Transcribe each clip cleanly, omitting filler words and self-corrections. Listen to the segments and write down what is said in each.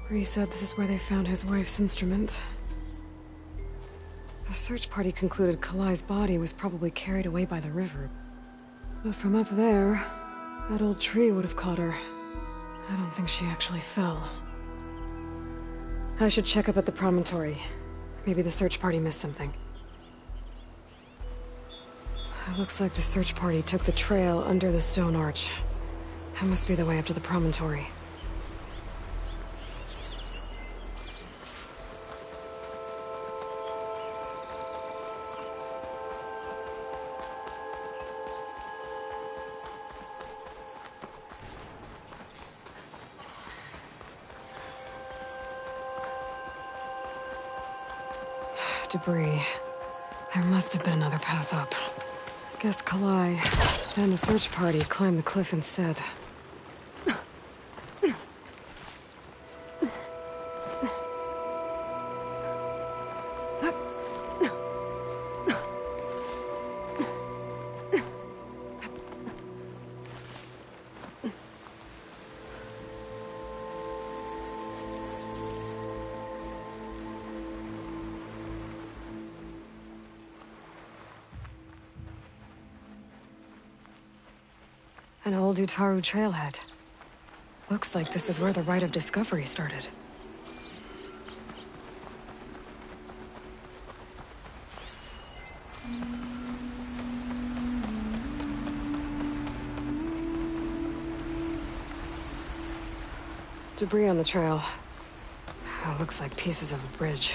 Bree said this is where they found his wife's instrument. The search party concluded Kalai's body was probably carried away by the river. But from up there, that old tree would have caught her. I don't think she actually fell. I should check up at the Promontory. Maybe the search party missed something. It looks like the search party took the trail under the stone arch. That must be the way up to the Promontory. Debris. There must have been another path up. Guess Kalai and the search party climbed the cliff instead. An old Utaru trailhead. Looks like this is where the Rite of Discovery started. Debris on the trail. Oh, looks like pieces of a bridge.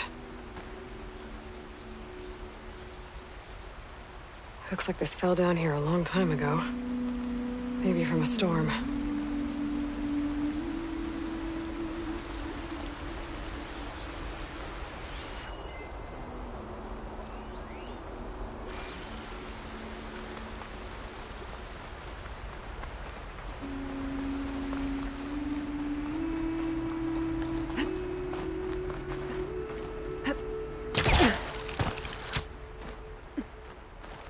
Looks like this fell down here a long time ago. Maybe from a storm.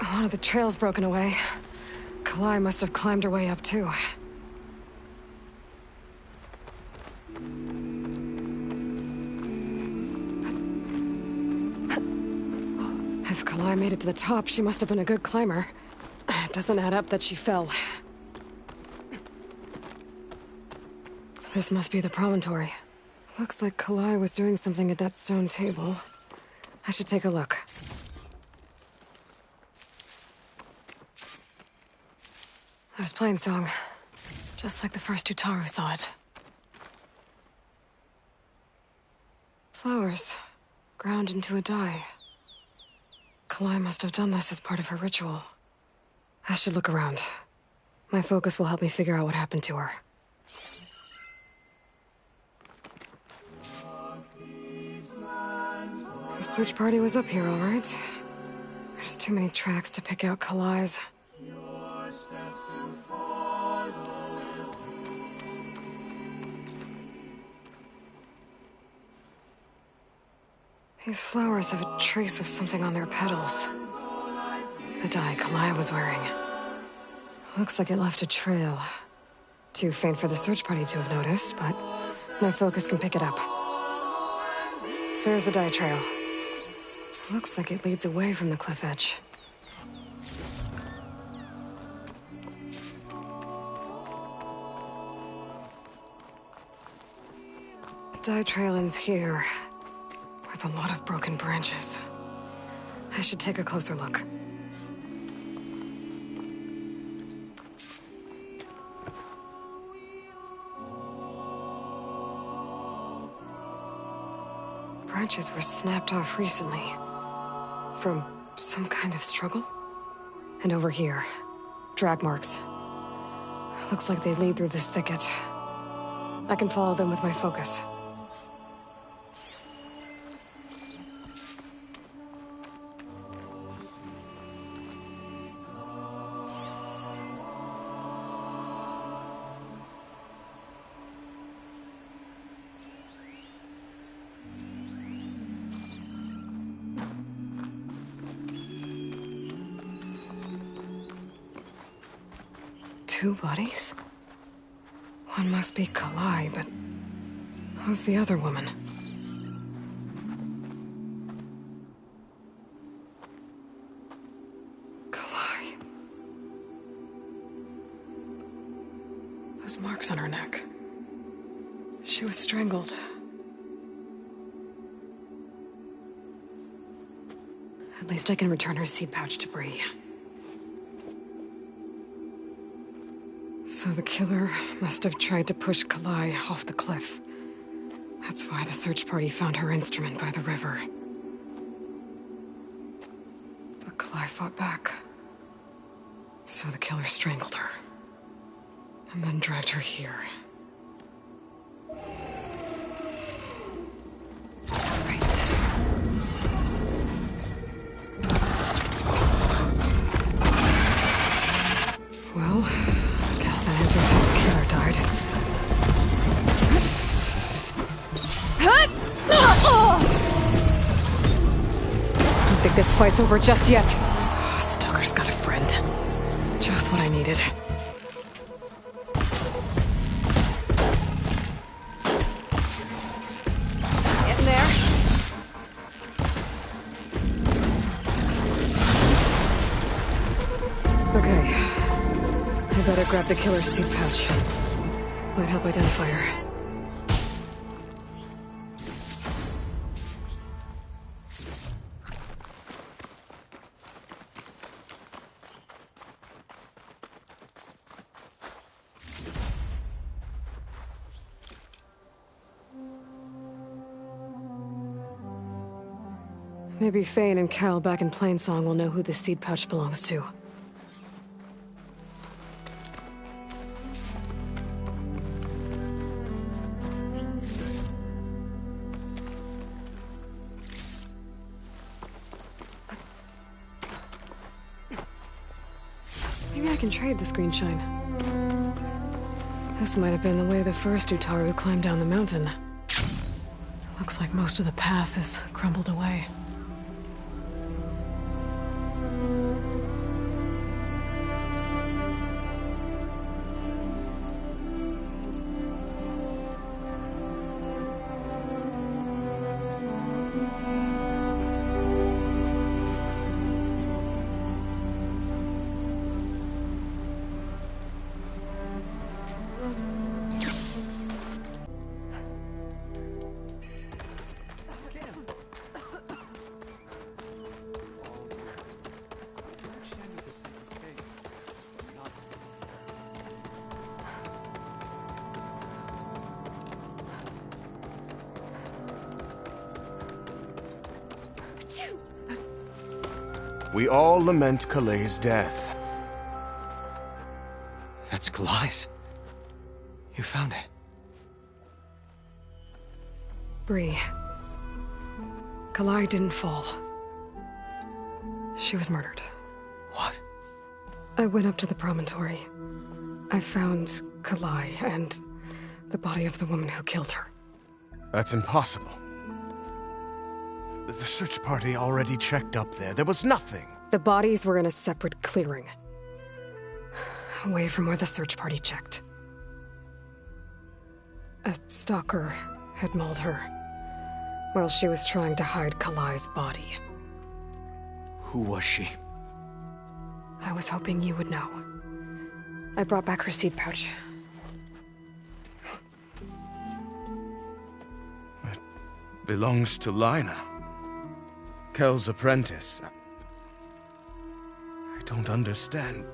A lot of the trail's broken away. Kalai must have climbed her way up, too. If Kalai made it to the top, she must have been a good climber. It doesn't add up that she fell. This must be the Promontory. Looks like Kalai was doing something at that stone table. I should take a look. There's Plainsong. Just like the first Utaru saw it. Flowers. Ground into a dye. Kalai must have done this as part of her ritual. I should look around. My focus will help me figure out what happened to her. The search party was up here, all right. There's too many tracks to pick out Kalai's. These flowers have a trace of something on their petals. The dye Kalai was wearing. Looks like it left a trail. Too faint for the search party to have noticed, but my focus can pick it up. There's the dye trail. Looks like it leads away from the cliff edge. The dye trail ends here, with a lot of broken branches. I should take a closer look. Branches were snapped off recently. From some kind of struggle? And over here, drag marks. Looks like they lead through this thicket. I can follow them with my focus. Two bodies? One must be Kalai, but Who's the other woman? Kalai. Those marks on her neck. She was strangled. At least I can return her seed pouch to Bree. So the killer must have tried to push Kalai off the cliff. That's why the search party found her instrument by the river. But Kalai fought back. So the killer strangled her. And then dragged her here. Right. Well, I guess that answers how the killer died. Don't think this fight's over just yet. Stalker's got a friend. Just what I needed. Getting there. Okay. I better grab the killer's seed pouch. Might help identify her. Maybe Fane and Cal back in Plainsong will know who this seed pouch belongs to. Maybe I can trade this green shine. This might have been the way the first Utaru climbed down the mountain. Looks like most of the path is crumbled away. We all lament Kalai's death. That's Kalai's. You found it. Bree. Kalai didn't fall. She was murdered. What? I went up to the Promontory. I found Kalai and the body of the woman who killed her. That's impossible. The search party already checked up there. There was nothing. The bodies were in a separate clearing. Away from where the search party checked. A stalker had mauled her while she was trying to hide Kalai's body. Who was she? I was hoping you would know. I brought back her seed pouch. It belongs to Lina. Kel's apprentice. I don't understand.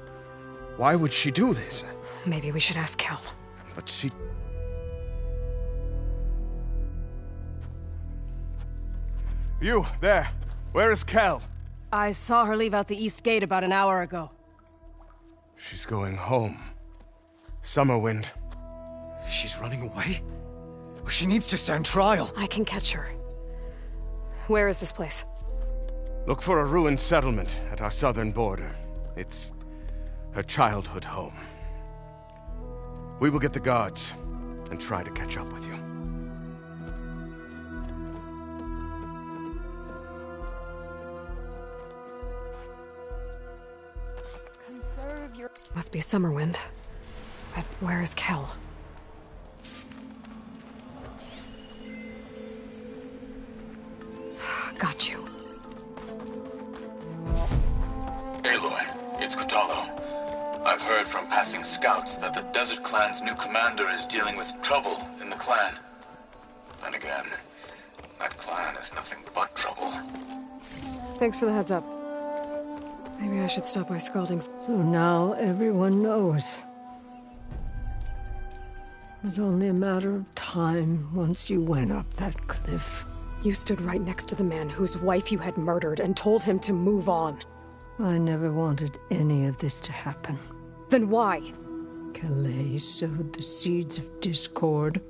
Why would she do this? Maybe we should ask Kel. But she... You, there. Where is Kel? I saw her leave out the east gate about an hour ago. She's going home. Summerwind. She's running away? She needs to stand trial. I can catch her. Where is this place? Look for a ruined settlement at our southern border. It's her childhood home. We will get the guards and try to catch up with you. Conserve your... Must be Summerwind. But where is Kel? Got you. Aloy, it's Kotallo. I've heard from passing scouts that the Desert Clan's new commander is dealing with trouble in the clan. Then again, that clan is nothing but trouble. Thanks for the heads up. Maybe I should stop by Scalding. So now everyone knows. It was only a matter of time once you went up that cliff. You stood right next to the man whose wife you had murdered and told him to move on. I never wanted any of this to happen. Then why? Calais sowed the seeds of discord.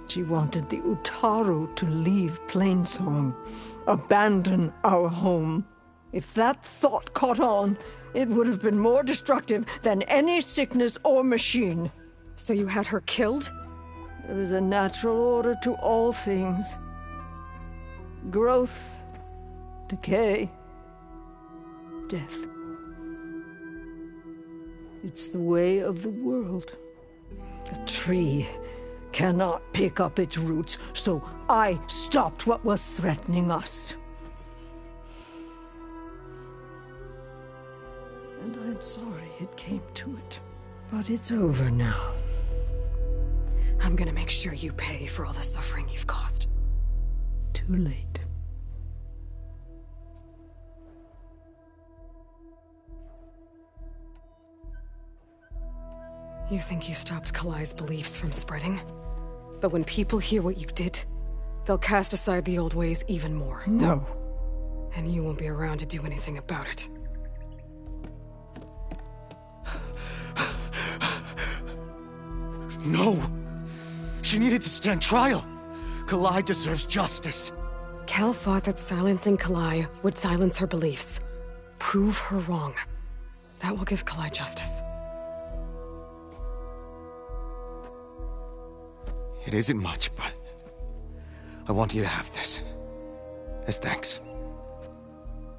She wanted the Utaru to leave Plainsong, abandon our home. If that thought caught on, it would have been more destructive than any sickness or machine. So you had her killed? There is a natural order to all things. Growth, decay, death. It's the way of the world. A tree cannot pick up its roots, so I stopped what was threatening us. And I'm sorry it came to it. But it's over now. I'm gonna make sure you pay for all the suffering you've caused. Too late. You think you stopped Kalai's beliefs from spreading? But when people hear what you did, they'll cast aside the old ways even more. No. And you won't be around to do anything about it. No! She needed to stand trial! Kalai deserves justice! Cal thought that silencing Kalai would silence her beliefs. Prove her wrong. That will give Kalai justice. It isn't much, but I want you to have this. As thanks.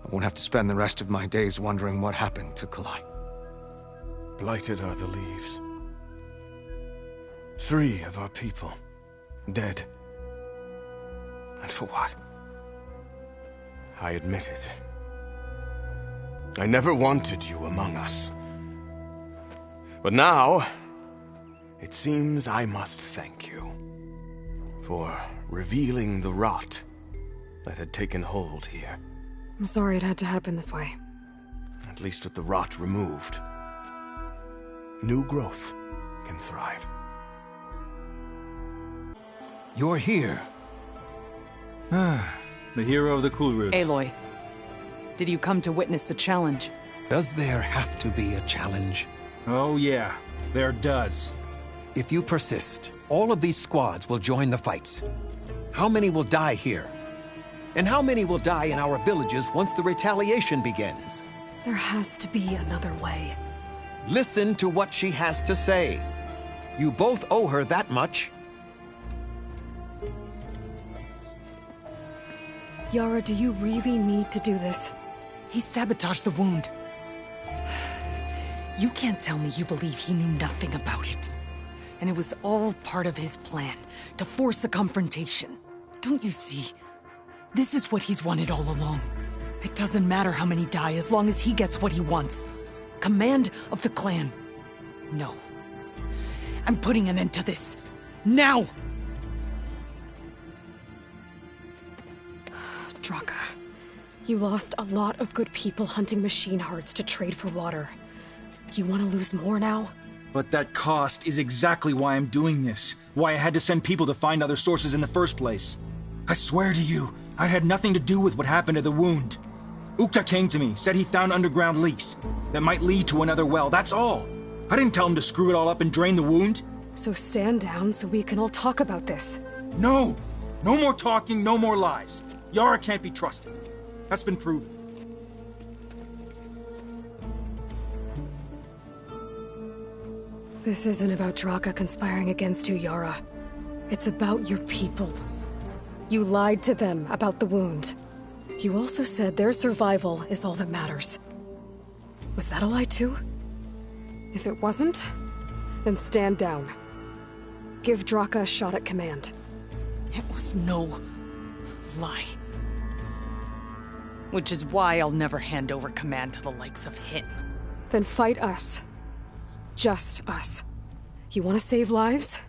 I won't have to spend the rest of my days wondering what happened to Kalai. Blighted are the leaves. 3 of our people, dead. And for what? I admit it. I never wanted you among us. But now, it seems I must thank you for revealing the rot that had taken hold here. I'm sorry it had to happen this way. At least with the rot removed, new growth can thrive. You're here. The hero of the Cool Roots. Aloy, did you come to witness the challenge? Does there have to be a challenge? Oh yeah, there does. If you persist, all of these squads will join the fights. How many will die here? And how many will die in our villages once the retaliation begins? There has to be another way. Listen to what she has to say. You both owe her that much. Yara, do you really need to do this? He sabotaged the wound. You can't tell me you believe he knew nothing about it. And it was all part of his plan, to force a confrontation. Don't you see? This is what he's wanted all along. It doesn't matter how many die as long as he gets what he wants. Command of the clan. No. I'm putting an end to this. Now! Draka, you lost a lot of good people hunting machine hearts to trade for water. You want to lose more now? But that cost is exactly why I'm doing this. Why I had to send people to find other sources in the first place. I swear to you, I had nothing to do with what happened to the wound. Ukta came to me, said he found underground leaks that might lead to another well, that's all. I didn't tell him to screw it all up and drain the wound. So stand down so we can all talk about this. No! No more talking, no more lies. Yara can't be trusted. That's been proven. This isn't about Draka conspiring against you, Yara. It's about your people. You lied to them about the wound. You also said their survival is all that matters. Was that a lie too? If it wasn't, then stand down. Give Draka a shot at command. It was no lie. Which is why I'll never hand over command to the likes of him. Then fight us. Just us. You want to save lives?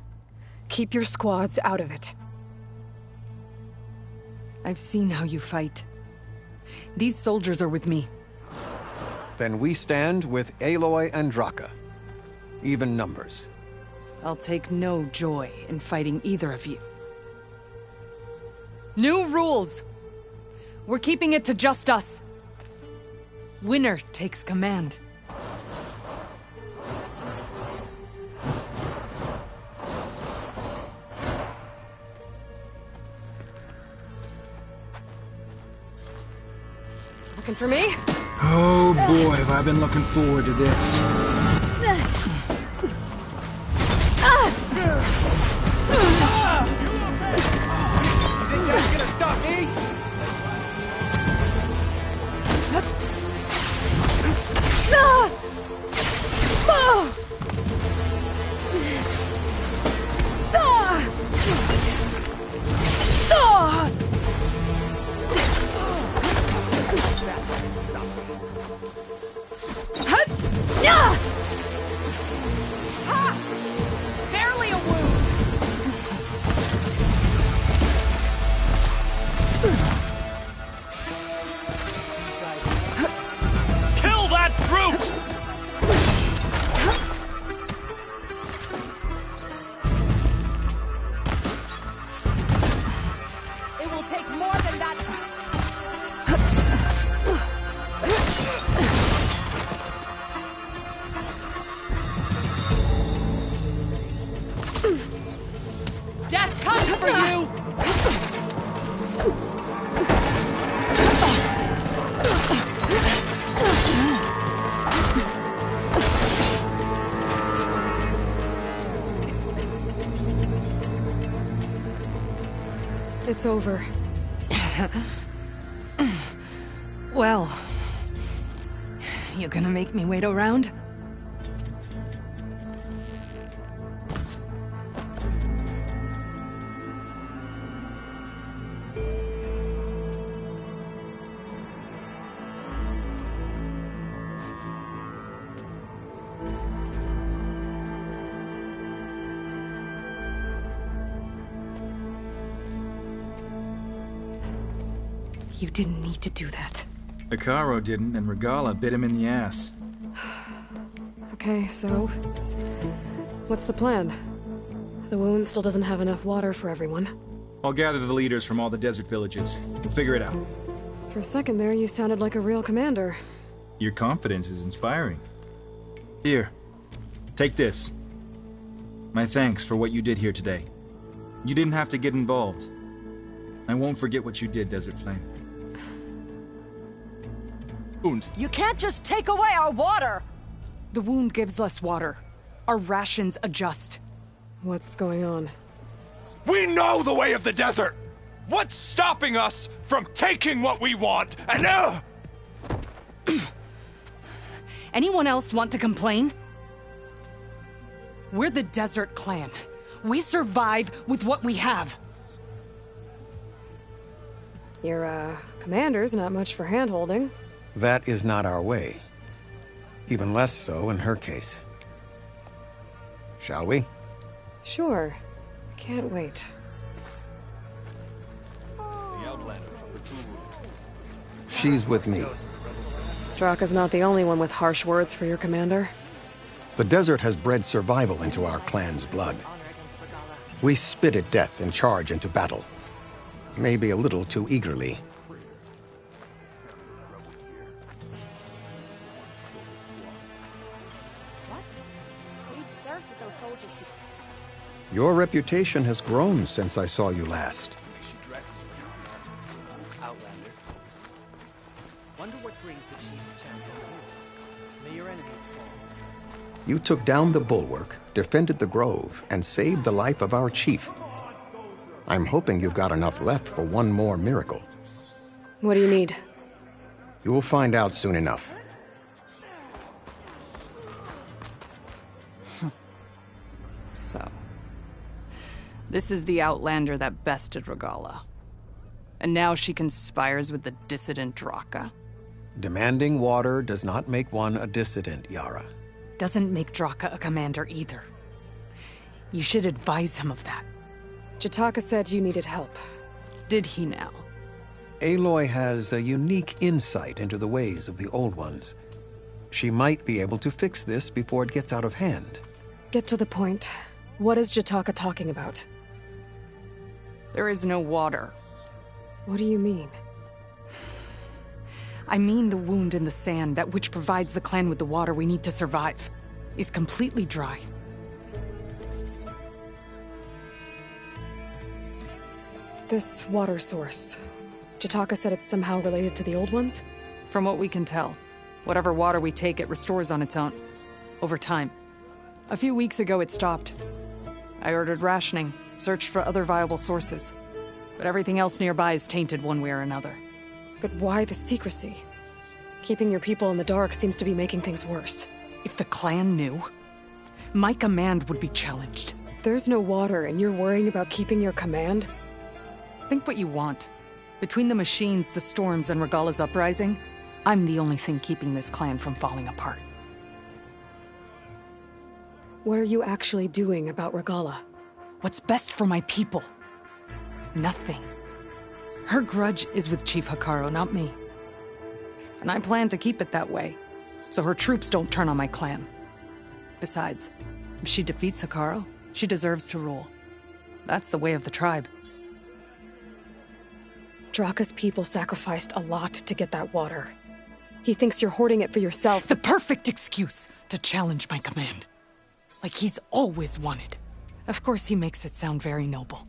Keep your squads out of it. I've seen how you fight. These soldiers are with me. Then we stand with Aloy and Draka. Even numbers. I'll take no joy in fighting either of you. New rules! We're keeping it to just us. Winner takes command. Looking for me? Oh boy, have I been looking forward to this. Barely a wound. Kill that brute! It will take more than that. Death comes for you! It's over. Well, you gonna make me wait around? You didn't need to do that. Ikaro didn't, and Regala bit him in the ass. Okay, so... what's the plan? The wound still doesn't have enough water for everyone. I'll gather the leaders from all the desert villages. We'll figure it out. For a second there, you sounded like a real commander. Your confidence is inspiring. Here, take this. My thanks for what you did here today. You didn't have to get involved. I won't forget what you did, Desert Flame. You can't just take away our water! The wound gives less water. Our rations adjust. What's going on? We know the way of the desert! What's stopping us from taking what we want? And Anyone else want to complain? We're the Desert Clan. We survive with what we have. Your, commander's not much for hand-holding. That is not our way. Even less so in her case. Shall we? Sure. Can't wait. She's with me. Draka's not the only one with harsh words for your commander. The desert has bred survival into our clan's blood. We spit at death and charge into battle. Maybe a little too eagerly. Your reputation has grown since I saw you last. You took down the bulwark, defended the grove, and saved the life of our chief. I'm hoping you've got enough left for one more miracle. What do you need? You'll find out soon enough. So, this is the Outlander that bested Regala. And now she conspires with the dissident Draka. Demanding water does not make one a dissident, Yara. Doesn't make Draka a commander either. You should advise him of that. Jataka said you needed help. Did he now? Aloy has a unique insight into the ways of the Old Ones. She might be able to fix this before it gets out of hand. Get to the point. What is Jataka talking about? There is no water. What do you mean? I mean the wound in the sand, that which provides the clan with the water we need to survive, is completely dry. This water source. Jataka said it's somehow related to the Old Ones? From what we can tell, whatever water we take, it restores on its own. Over time. A few weeks ago, it stopped. I ordered rationing, searched for other viable sources. But everything else nearby is tainted one way or another. But why the secrecy? Keeping your people in the dark seems to be making things worse. If the clan knew, my command would be challenged. There's no water, and you're worrying about keeping your command? Think what you want. Between the machines, the storms, and Regala's uprising, I'm the only thing keeping this clan from falling apart. What are you actually doing about Regala? What's best for my people? Nothing. Her grudge is with Chief Hekarro, not me. And I plan to keep it that way, so her troops don't turn on my clan. Besides, if she defeats Hekarro, she deserves to rule. That's the way of the tribe. Draka's people sacrificed a lot to get that water. He thinks you're hoarding it for yourself. The perfect excuse to challenge my command. Like he's always wanted. Of course he makes it sound very noble.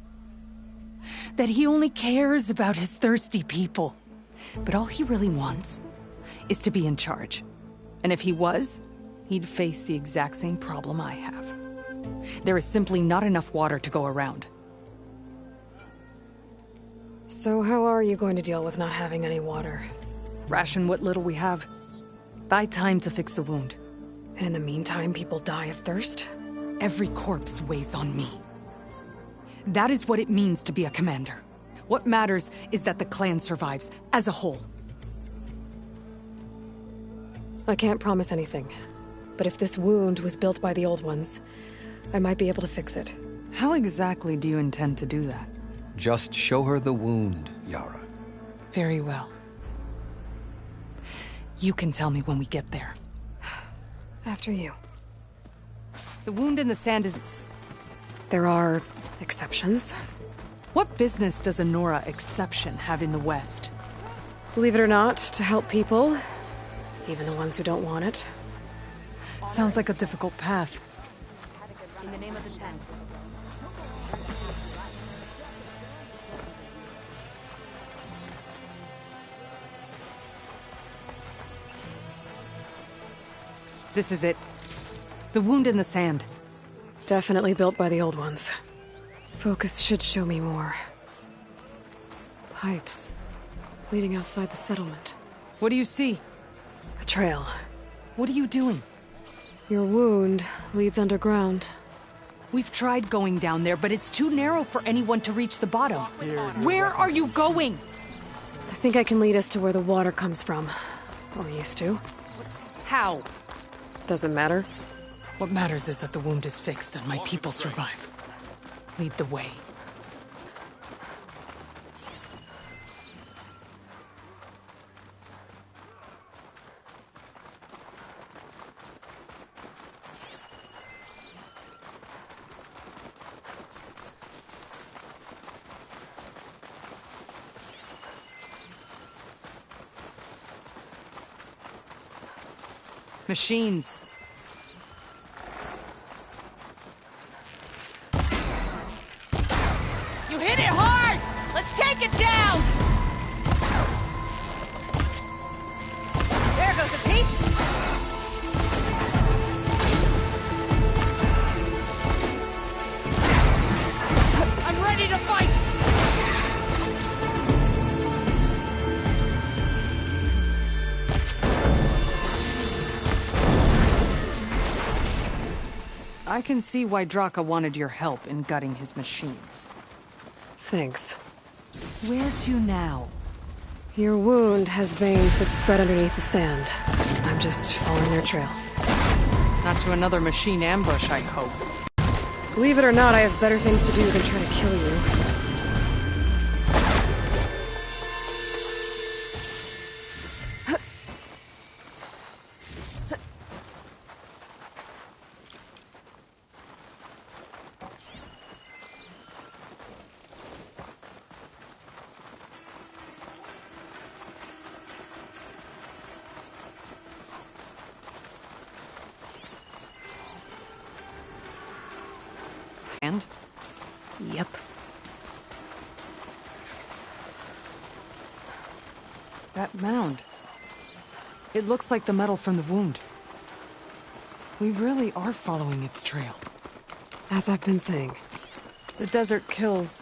That he only cares about his thirsty people. But all he really wants is to be in charge. And if he was, he'd face the exact same problem I have. There is simply not enough water to go around. So how are you going to deal with not having any water? Ration what little we have. Buy time to fix the wound. And in the meantime, people die of thirst? Every corpse weighs on me. That is what it means to be a commander. What matters is that the clan survives, as a whole. I can't promise anything. But if this wound was built by the Old Ones, I might be able to fix it. How exactly do you intend to do that? Just show her the wound, Yara. Very well. You can tell me when we get there. After you. The wound in the sand is... There are exceptions. What business does a Nora exception have in the West? Believe it or not, to help people. Even the ones who don't want it. Sounds like a difficult path. In the name of the Ten. This is it. The wound in the sand. Definitely built by the Old Ones. Focus should show me more. Pipes. Leading outside the settlement. What do you see? A trail. What are you doing? Your wound leads underground. We've tried going down there, but it's too narrow for anyone to reach the bottom. Where are you going? I think I can lead us to where the water comes from. Or used to. How? Doesn't matter. What matters is that the wound is fixed and my people survive. Lead the way. Machines. You hit it hard! Let's take it down! There goes a piece! I'm ready to fight! I can see why Draka wanted your help in gutting his machines. Thanks. Where to now? Your wound has veins that spread underneath the sand. I'm just following their trail. Not to another machine ambush, I hope. Believe it or not, I have better things to do than try to kill you. And? Yep. That mound. It looks like the metal from the wound. We really are following its trail. As I've been saying. The desert kills,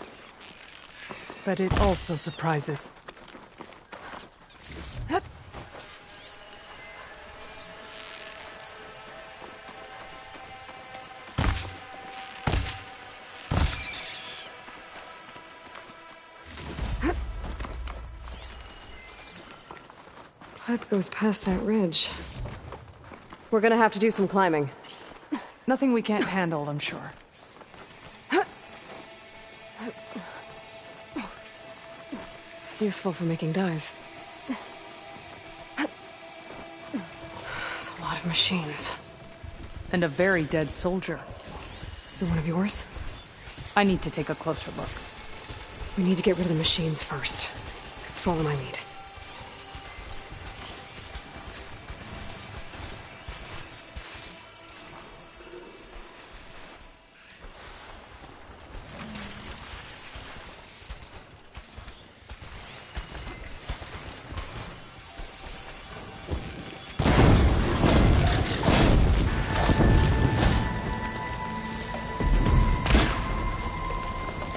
but it also surprises. Pipe goes past that ridge. We're gonna have to do some climbing. Nothing we can't handle, I'm sure. Useful for making dyes. It's a lot of machines. And a very dead soldier. Is it one of yours? I need to take a closer look. We need to get rid of the machines first. Follow my lead.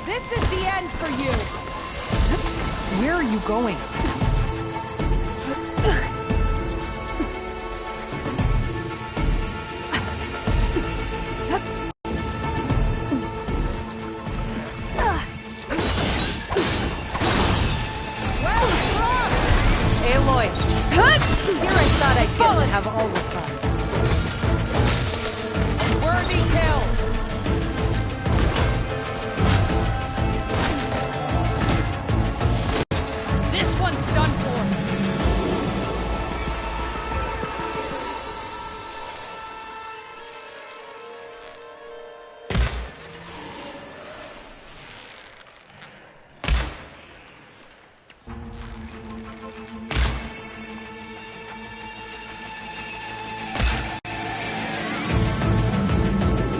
This is the end for you! Where are you going? Aloy! Here I thought I'd get to have all the fun. Worthy kill! This one's done for!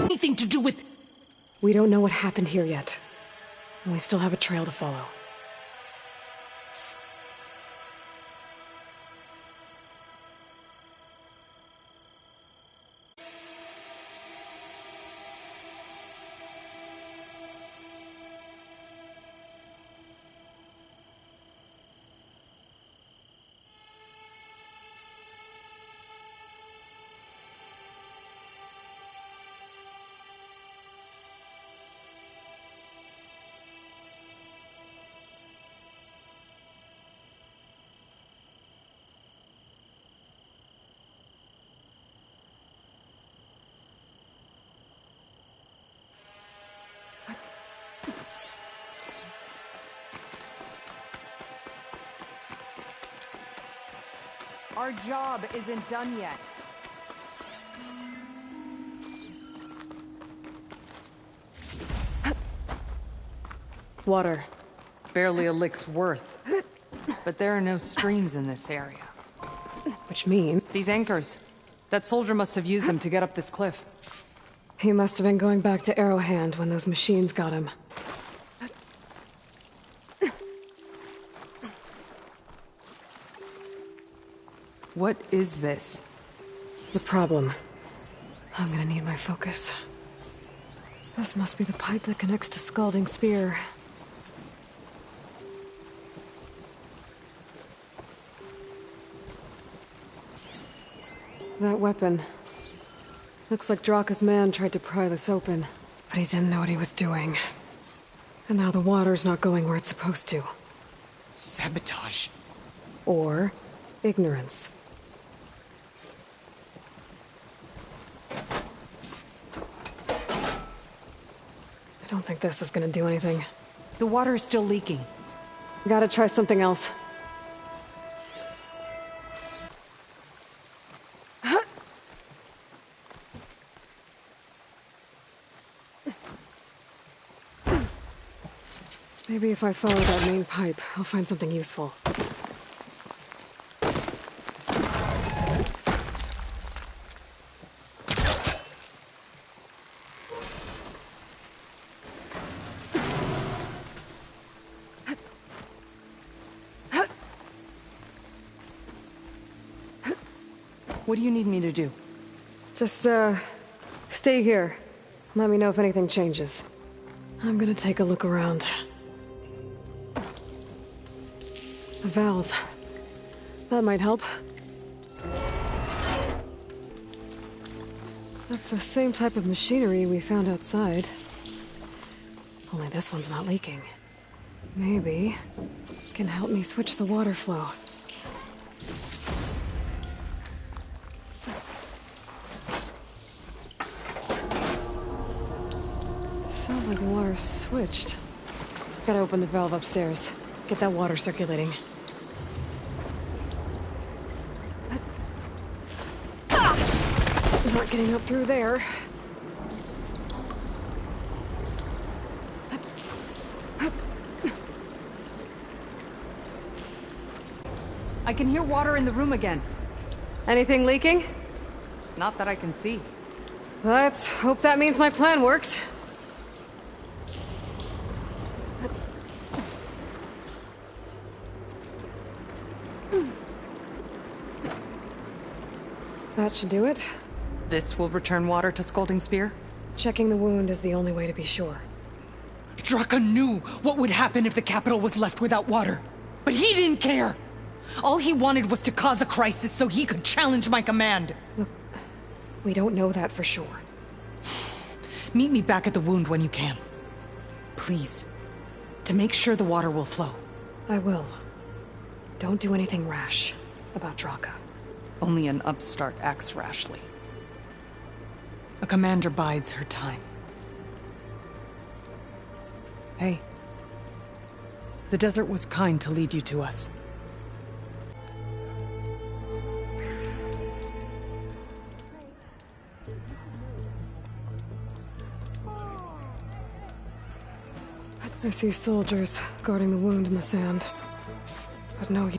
Anything to do with... We don't know what happened here yet. And we still have a trail to follow. Our job isn't done yet. Water. Barely a lick's worth. But there are no streams in this area. Which means These anchors. That soldier must have used them to get up this cliff. he must have been going back to Arrowhand when those machines got him. What is this? The problem. I'm gonna need my focus. This must be the pipe that connects to Scalding Spear. That weapon. Looks like Draka's man tried to pry this open, but he didn't know what he was doing. And now the water's not going where it's supposed to. Sabotage. Or ignorance. I don't think this is gonna do anything. The water is still leaking. Gotta try something else. Maybe if I follow that main pipe, I'll find something useful. What do you need me to do? Just, stay here. Let me know if anything changes. I'm gonna take a look around. A valve. That might help. That's the same type of machinery we found outside. Only this one's not leaking. Maybe it can help me switch the water flow. Sounds like the water's switched. Gotta open the valve upstairs. Get that water circulating. Not getting up through there. I can hear water in the room again. Anything leaking? Not that I can see. Let's hope that means my plan worked. That should do it. This will return water to Scalding Spear? Checking the wound is the only way to be sure. Draka knew what would happen if the capital was left without water. But he didn't care! All he wanted was to cause a crisis so he could challenge my command. Look, we don't know that for sure. Meet me back at the wound when you can. Please. To make sure the water will flow. I will. Don't do anything rash about Draka. Only an upstart acts rashly. A commander bides her time. Hey. The desert was kind to lead you to us. I see soldiers guarding the wound in the sand. But no,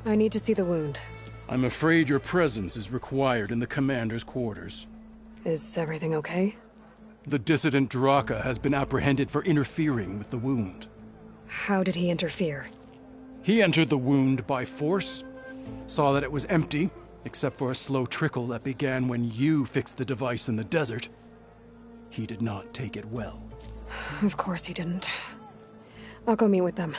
I need to see the wound. I'm afraid your presence is required in the commander's quarters. Is everything okay? The dissident Draka has been apprehended for interfering with the wound. How did he interfere? He entered the wound by force, saw that it was empty, except for a slow trickle that began when you fixed the device in the desert. He did not take it well. Of course he didn't. I'll go meet with them.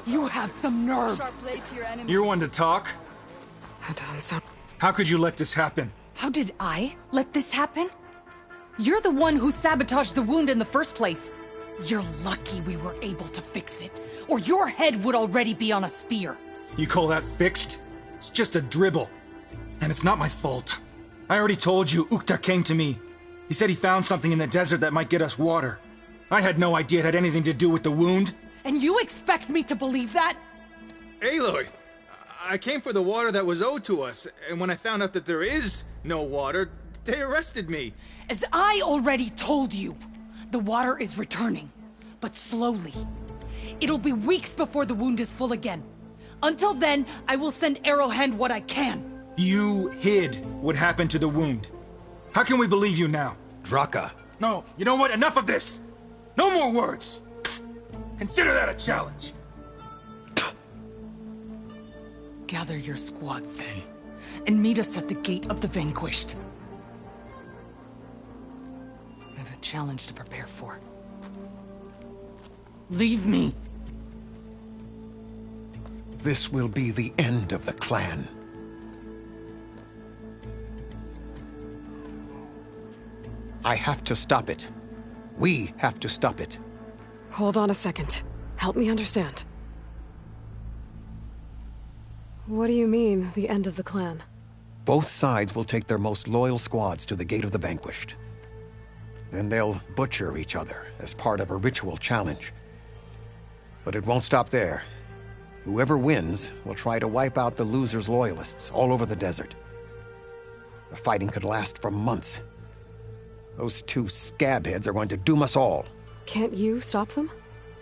You have some nerve! Sharp blade to your enemy. You're one to talk? That doesn't sound... How could you let this happen? How did I let this happen? You're the one who sabotaged the wound in the first place. You're lucky we were able to fix it, or your head would already be on a spear. You call that fixed? It's just a dribble. And it's not my fault. I already told you, Ukta came to me. He said he found something in the desert that might get us water. I had no idea it had anything to do with the wound. And you expect me to believe that? Aloy, I came for the water that was owed to us, and when I found out that there is no water, they arrested me. As I already told you, the water is returning, but slowly. It'll be weeks before the wound is full again. Until then, I will send Arrowhand what I can. You hid what happened to the wound. How can we believe you now? Draka. No, you know what? Enough of this! No more words! Consider that a challenge. Gather your squads then. and meet us at the Gate of the Vanquished. I have a challenge to prepare for. Leave me! This will be the end of the clan. I have to stop it. We have to stop it. Hold on a second. Help me understand. What do you mean, the end of the clan? Both sides will take their most loyal squads to the Gate of the Vanquished. Then they'll butcher each other as part of a ritual challenge. But it won't stop there. Whoever wins will try to wipe out the loser's loyalists all over the desert. The fighting could last for months. Those two scabheads are going to doom us all. Can't you stop them?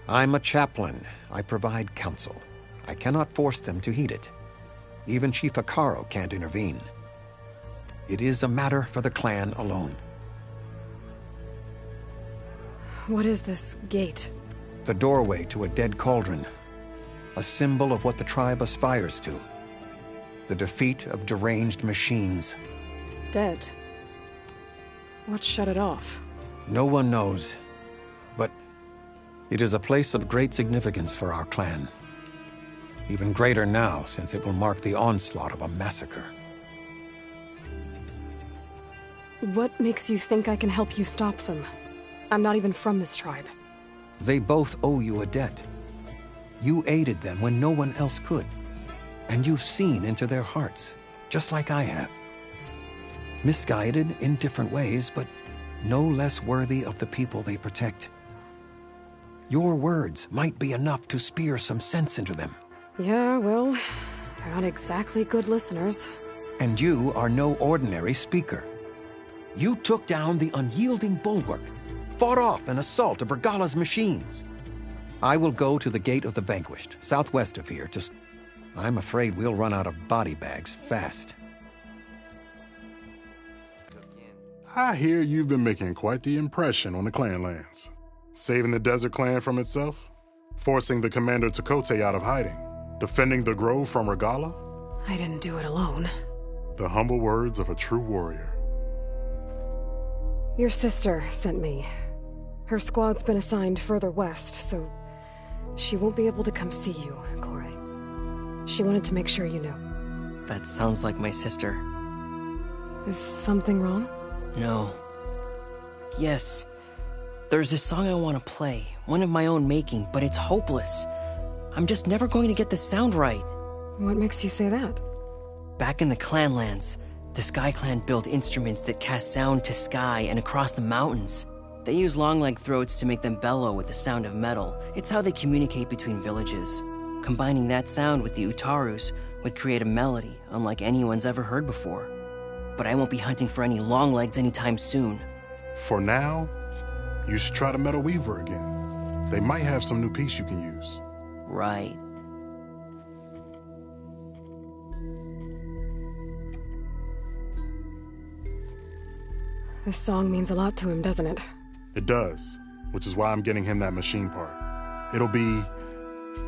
I'm a chaplain. I provide counsel. I cannot force them to heed it. Even Chief Akaro can't intervene. It is a matter for the clan alone. What is this gate? The doorway to a dead cauldron. A symbol of what the tribe aspires to. The defeat of deranged machines. Dead. What shut it off? No one knows. But it is a place of great significance for our clan. Even greater now, since it will mark the onslaught of a massacre. What makes you think I can help you stop them? I'm not even from this tribe. They both owe you a debt. You aided them when no one else could. And you've seen into their hearts, just like I have. Misguided in different ways, but no less worthy of the people they protect. Your words might be enough to spear some sense into them. Yeah, well, they're not exactly good listeners. And you are no ordinary speaker. You took down the unyielding bulwark, fought off an assault of Regala's machines. I will go to the Gate of the Vanquished, southwest of here, I'm afraid we'll run out of body bags fast. I hear you've been making quite the impression on the clan lands. Saving the desert clan from itself, forcing the commander Takote out of hiding, defending the grove from Regala. I didn't do it alone. The humble words of a true warrior. Your sister sent me. Her squad's been assigned further west, so she won't be able to come see you, Corey. She wanted to make sure you knew. That sounds like my sister. Is something wrong? No. Yes. There's this song I want to play, one of my own making, but it's hopeless. I'm just never going to get the sound right. What makes you say that? Back in the Clanlands, the Sky Clan built instruments that cast sound to sky and across the mountains. They use long-leg throats to make them bellow with the sound of metal. It's how they communicate between villages. Combining that sound with the Utarus would create a melody unlike anyone's ever heard before. But I won't be hunting for any long legs anytime soon. For now, you should try the Metal Weaver again. They might have some new piece you can use. Right. This song means a lot to him, doesn't it? It does, which is why I'm getting him that machine part. It'll be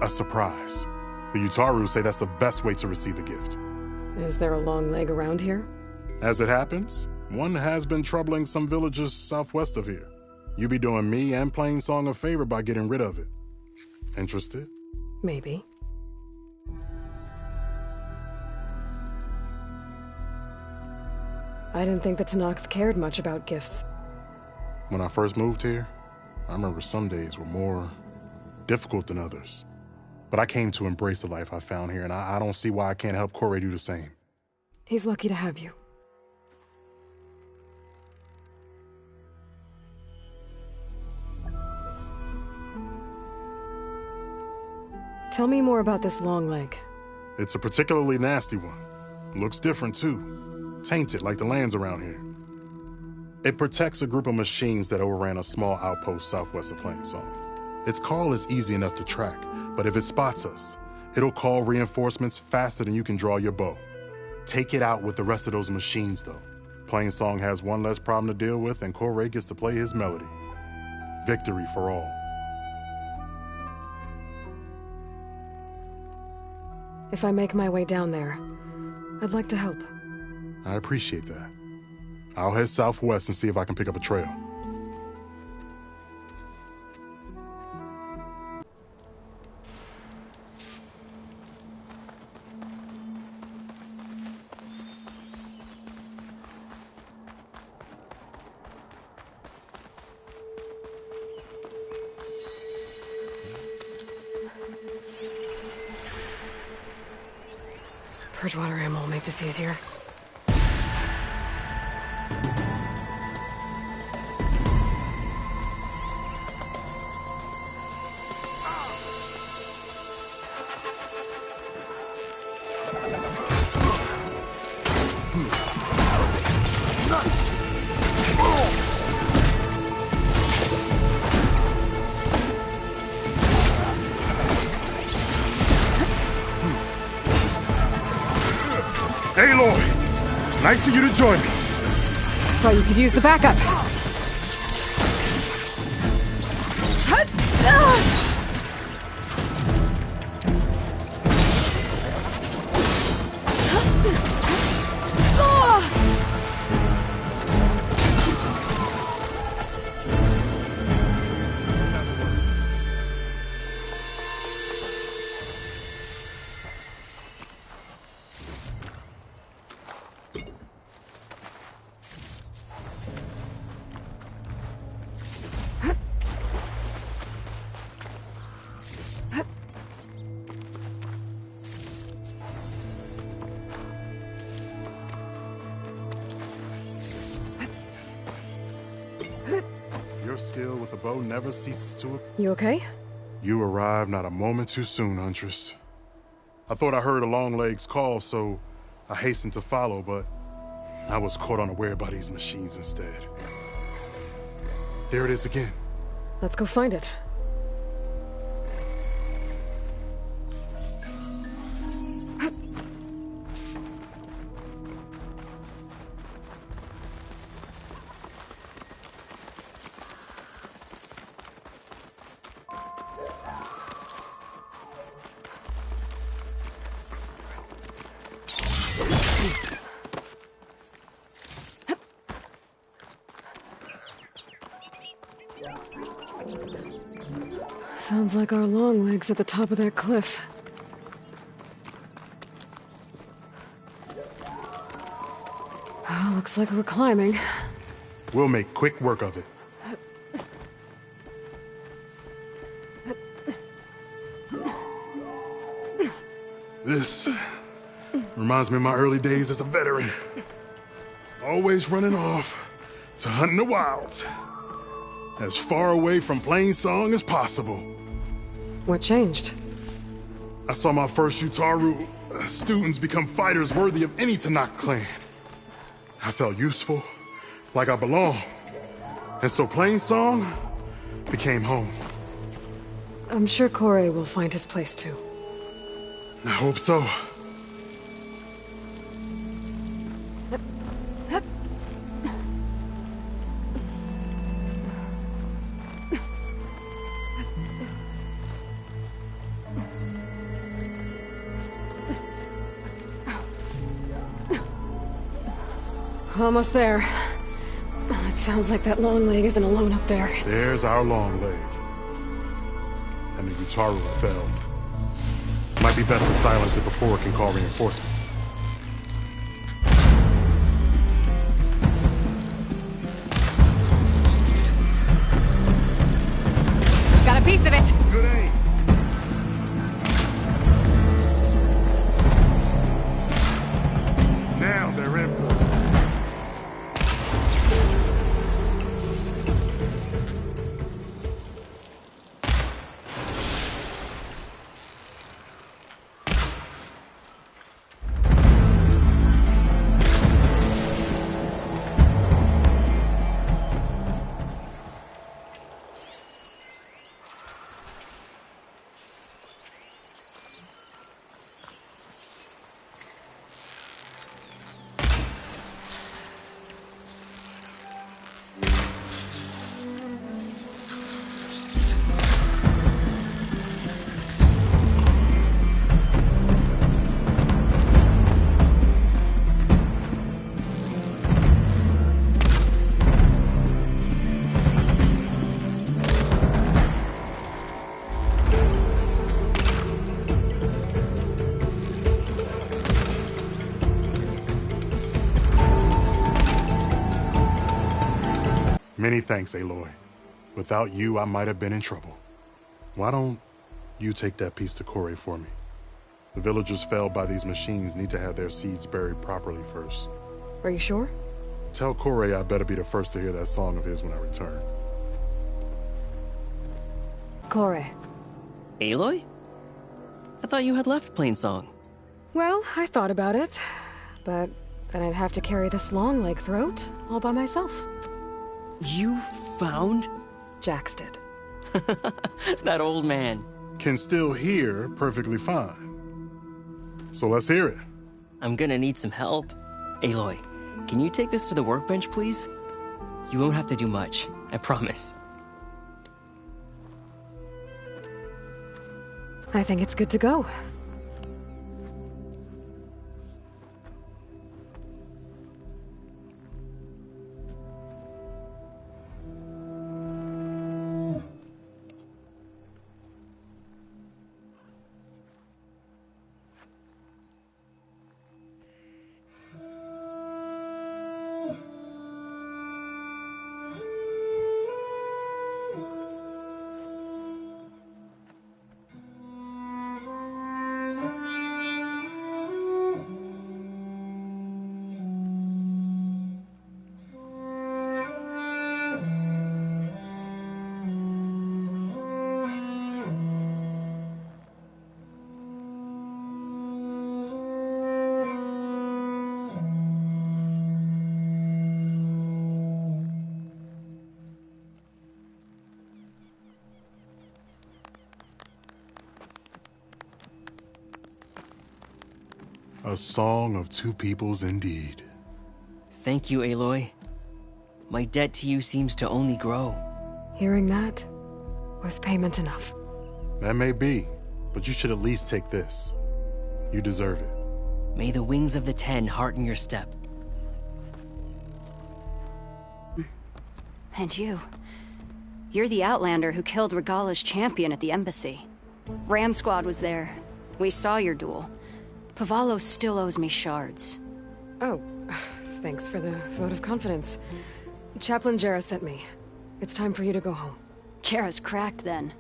a surprise. The Utaru say that's the best way to receive a gift. Is there a long leg around here? As it happens, one has been troubling some villages southwest of here. You be doing me and Plainsong a favor by getting rid of it. Interested? Maybe. I didn't think the Tanakh cared much about gifts. When I first moved here, I remember some days were more difficult than others. But I came to embrace the life I found here, and I don't see why I can't help Corey do the same. He's lucky to have you. Tell me more about this long leg. It's a particularly nasty one. Looks different, too. Tainted like the lands around here. It protects a group of machines that overran a small outpost southwest of Plainsong. Its call is easy enough to track, but if it spots us, it'll call reinforcements faster than you can draw your bow. Take it out with the rest of those machines, though. Plainsong has one less problem to deal with, and Corey gets to play his melody. Victory for all. If I make my way down there, I'd like to help. I appreciate that. I'll head southwest and see if I can pick up a trail. Purge-water ammo will make this easier. Aloy! Nice of you to join me. Thought you could use the backup. Your skill with the bow never ceases to... You okay? You arrived not a moment too soon, Huntress. I thought I heard a Longleg's call, so I hastened to follow, but I was caught unaware by these machines instead. There it is again. Let's go find it. Sounds like our long legs at the top of that cliff. Oh, looks like we're climbing. We'll make quick work of it. This reminds me of my early days as a veteran. Always running off to hunt in the wilds. As far away from Plainsong as possible. What changed? I saw my first Utaru students become fighters worthy of any Tanakh clan. I felt useful, like I belonged. And so Plainsong became home. I'm sure Corey will find his place too. I hope so. Almost there. It sounds like that long leg isn't alone up there. There's our long leg. And the Utaru fell. Might be best to silence it before it can call reinforcements. Got a piece of it. Good aim. Now they're in. Many thanks, Aloy. Without you, I might have been in trouble. Why don't you take that piece to Corey for me? The villagers felled by these machines need to have their seeds buried properly first. Are you sure? Tell Corey I better be the first to hear that song of his when I return. Corey. Aloy? I thought you had left Plainsong. Well, I thought about it, but then I'd have to carry this long leg throat all by myself. You found? Jax did. That old man. Can still hear perfectly fine. So let's hear it. I'm gonna need some help. Aloy, can you take this to the workbench, please? You won't have to do much, I promise. I think it's good to go. A song of two peoples indeed. Thank you, Aloy. My debt to you seems to only grow. Hearing that was payment enough. That may be, but you should at least take this. You deserve it. May the wings of the Ten hearten your step. And you. You're the Outlander who killed Regala's champion at the embassy. Ram Squad was there. We saw your duel. Pavallo still owes me shards. Oh, thanks for the vote of confidence. Chaplain Jera sent me. It's time for you to go home. Jera's cracked then.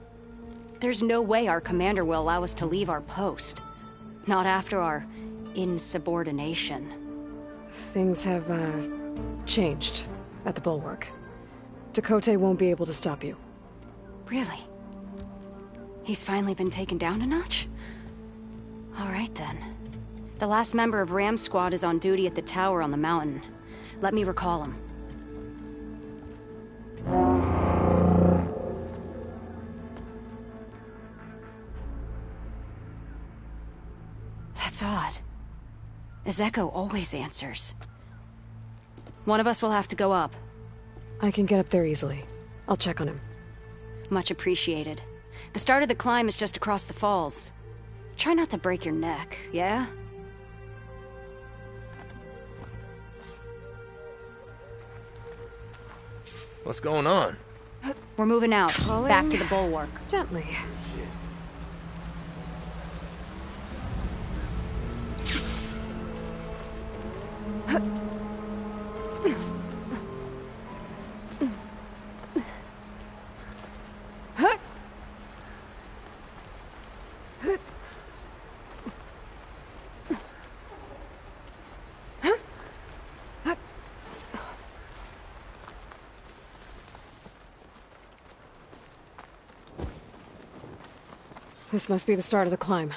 There's no way our commander will allow us to leave our post. Not after our insubordination. Things have, changed at the Bulwark. Dakota won't be able to stop you. Really? He's finally been taken down a notch? All right then. The last member of Ram Squad is on duty at the tower on the mountain. Let me recall him. That's odd. Ezeko always answers. One of us will have to go up. I can get up there easily. I'll check on him. Much appreciated. The start of the climb is just across the falls. Try not to break your neck, yeah? What's going on? We're moving out. Back to the bulwark. Gently. This must be the start of the climb.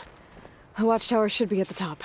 The watchtower should be at the top.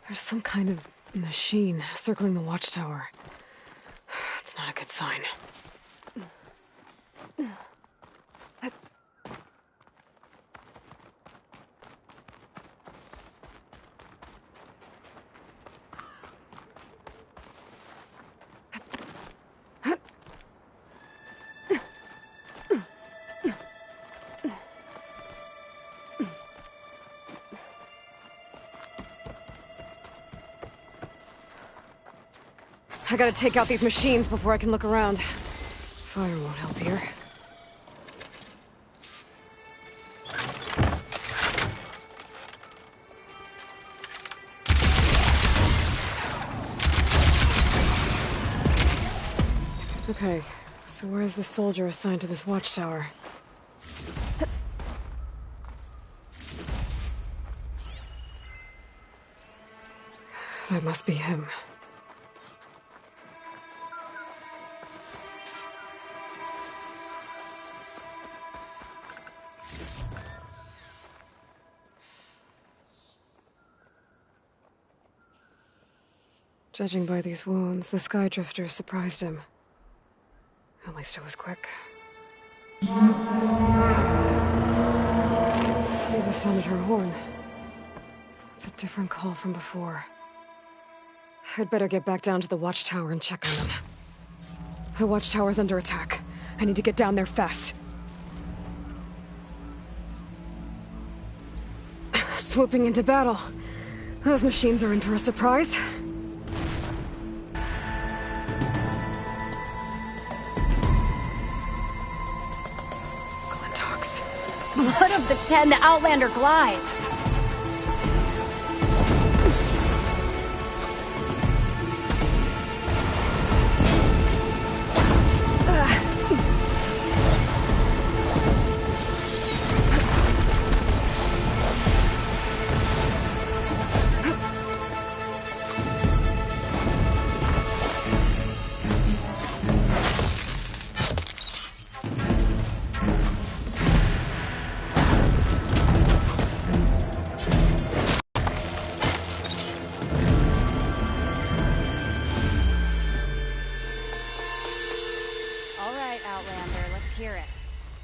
There's some kind of machine circling the watchtower. It's not a good sign. I gotta take out these machines before I can look around. Fire won't help here. Okay, so where's the soldier assigned to this watchtower? That must be him. Judging by these wounds, the Skydrifter surprised him. At least it was quick. Eva sounded her horn. It's a different call from before. I'd better get back down to the watchtower and check on them. The watchtower's under attack. I need to get down there fast. Swooping into battle. Those machines are in for a surprise. Blood of the 10, the Outlander glides.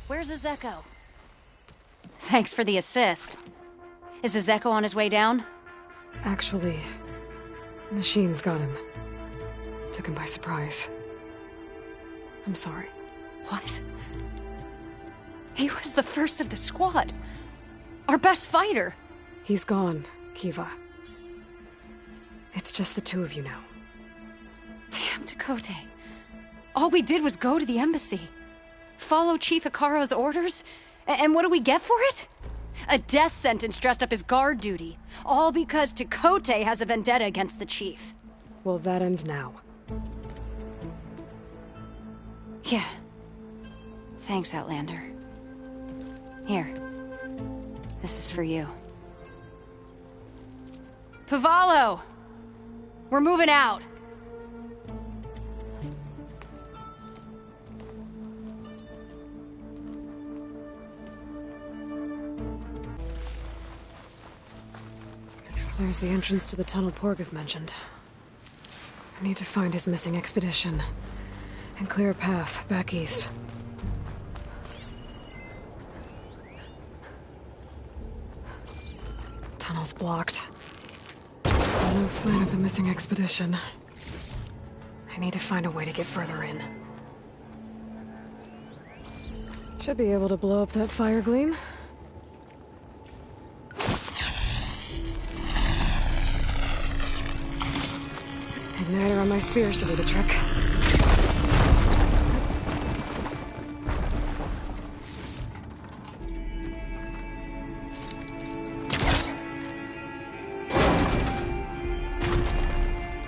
Where's Zeko? Thanks for the assist. Is Zeko on his way down? Actually, machines got him. Took him by surprise. I'm sorry. What? He was the first of the squad. Our best fighter. He's gone, Kiva. It's just the two of you now. Damn Tekote. All we did was go to the embassy. Follow Chief Hikaru's orders? And what do we get for it? A death sentence dressed up as guard duty. All because Tekote has a vendetta against the chief. Well, that ends now. Yeah. Thanks, Outlander. Here. This is for you. Pavalo! We're moving out! There's the entrance to the tunnel Porgov mentioned. I need to find his missing expedition and clear a path back east. Tunnel's blocked. No sign of the missing expedition. I need to find a way to get further in. Should be able to blow up that fire gleam. Igniter on my spear should do the trick.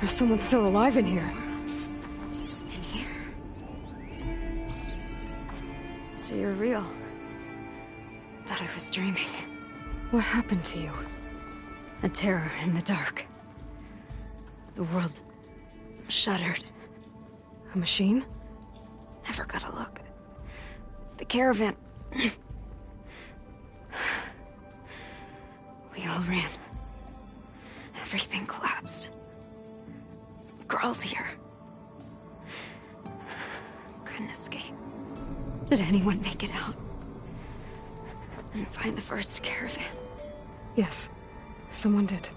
There's someone still alive in here. In here? So you're real. Thought I was dreaming. What happened to you? A terror in the dark. The world shuddered. A machine? Never got a look. The caravan. We all ran. everything collapsed. Crawled here. Couldn't escape. Did anyone make it out? And find the first caravan? Yes, someone did.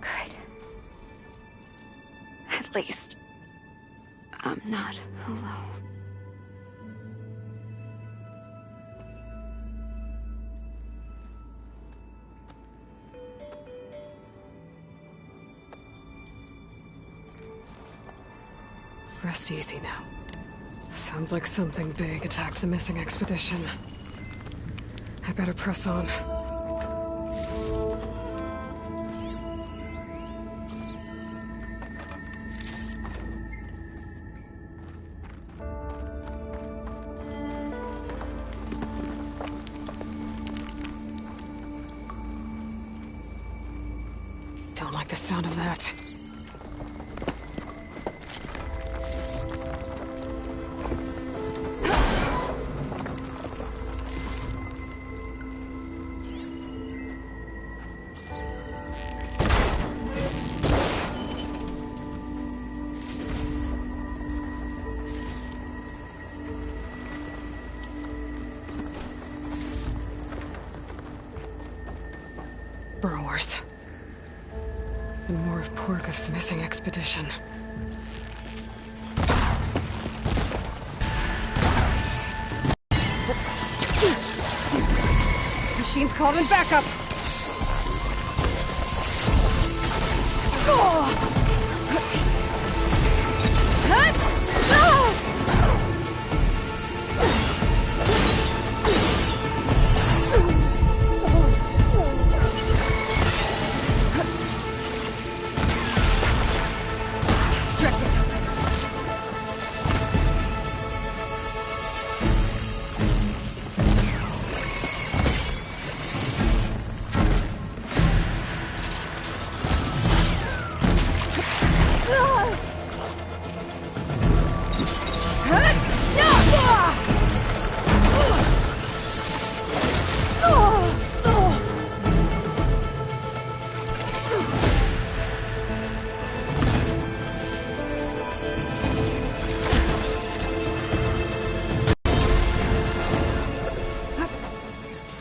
Good. At least, I'm not alone. Rest easy now. Sounds like something big attacked the missing expedition. I better press on. Don't like the sound of that. Burrowers. And more of Porkov's missing expedition. Machine's calling backup!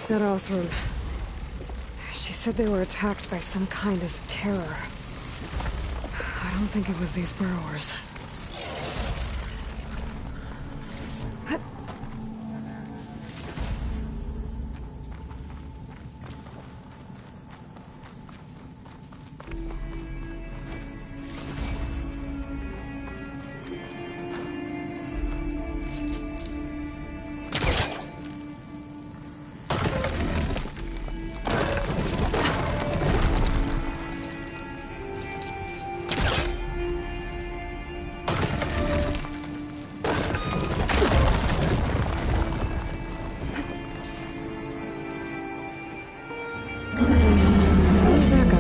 That Osram. She said they were attacked by some kind of terror. I don't think it was these burrowers.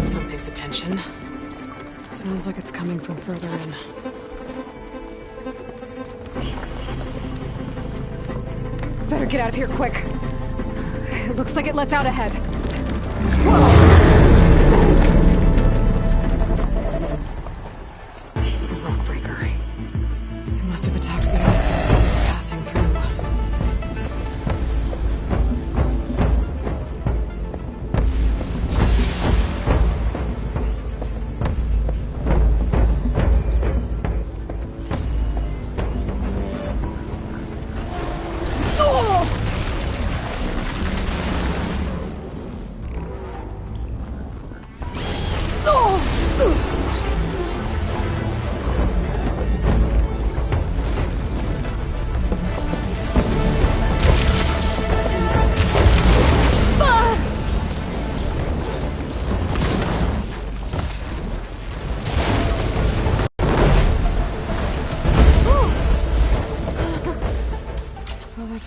Something's attention. Sounds like it's coming from further in. Better get out of here quick. It looks like it lets out ahead. A rock breaker. It must have attacked the officers as they were passing through.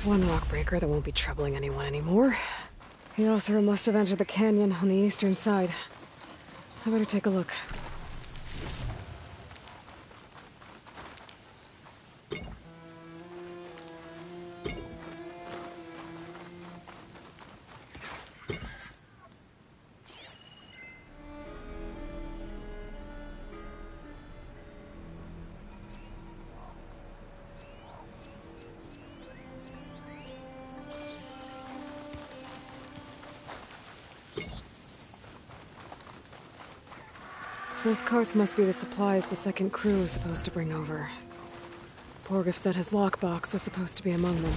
One rock breaker that won't be troubling anyone anymore. The Othra must have entered the canyon on the eastern side. I better take a look. Those carts must be the supplies the second crew is supposed to bring over. Porgif said his lockbox was supposed to be among them.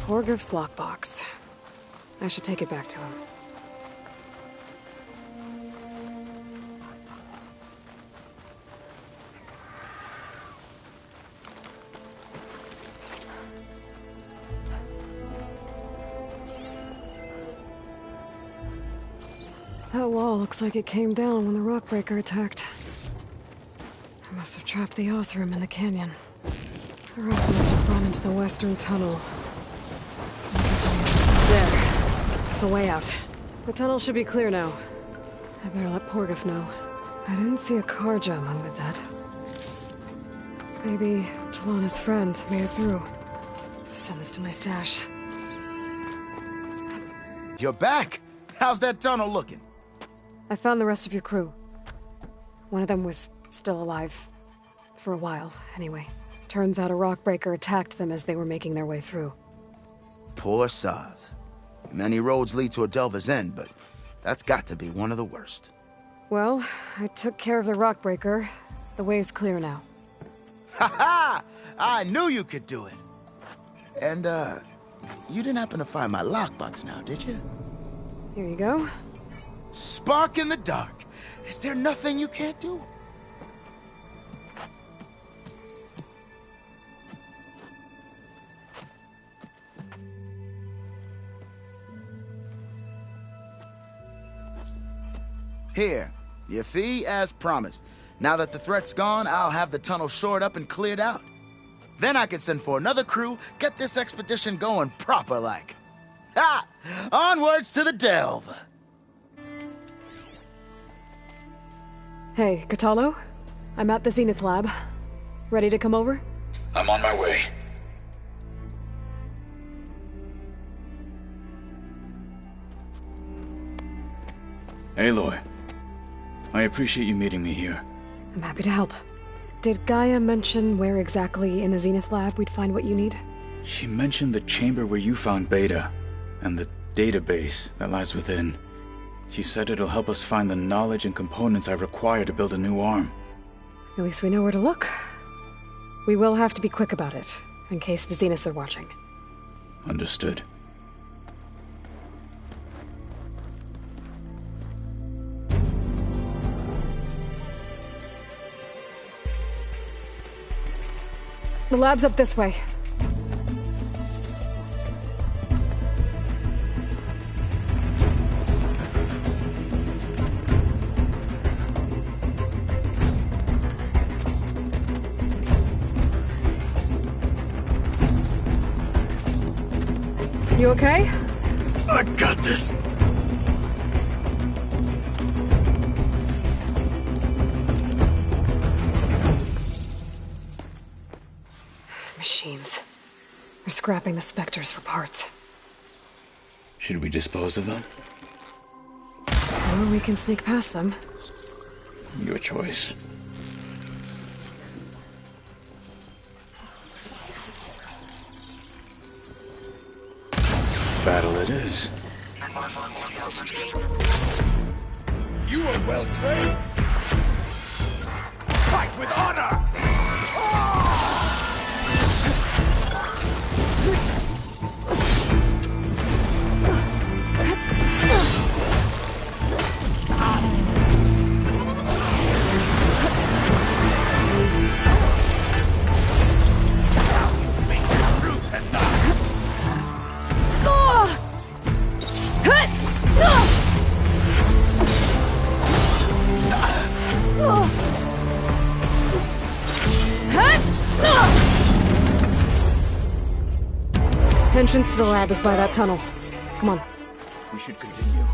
Porgif's lockbox. I should take it back to him. That wall looks like it came down when the rockbreaker attacked. I must have trapped the Osram in the canyon. The rest must have run into the western tunnel. There. The way out. The tunnel should be clear now. I better let Porgif know. I didn't see a Karja among the dead. Maybe Jelana's friend made it through. Send this to my stash. You're back! How's that tunnel looking? I found the rest of your crew. One of them was still alive. For a while, anyway. Turns out a rockbreaker attacked them as they were making their way through. Poor Saz. Many roads lead to a Delver's End, but that's got to be one of the worst. Well, I took care of the rockbreaker. The way's clear now. Ha ha! I knew you could do it! And, you didn't happen to find my lockbox now, did you? Here you go. Spark in the dark. Is there nothing you can't do? Here, your fee as promised. Now that the threat's gone, I'll have the tunnel shored up and cleared out. Then I can send for another crew, get this expedition going proper-like. Ha! Onwards to the delve! Hey, Katalo? I'm at the Zenith Lab. Ready to come over? I'm on my way. Aloy, I appreciate you meeting me here. I'm happy to help. Did Gaia mention where exactly in the Zenith Lab we'd find what you need? She mentioned the chamber where you found Beta, and the database that lies within. She said it'll help us find the knowledge and components I require to build a new arm. At least we know where to look. We will have to be quick about it, in case the Zeniths are watching. Understood. The lab's up this way. You okay? I got this. Machines. They're scrapping the Spectres for parts. Should we dispose of them? Or we can sneak past them. Your choice. Battle it is. You are well trained. Fight with honor! Entrance to the lab is by that tunnel. Come on. We should continue.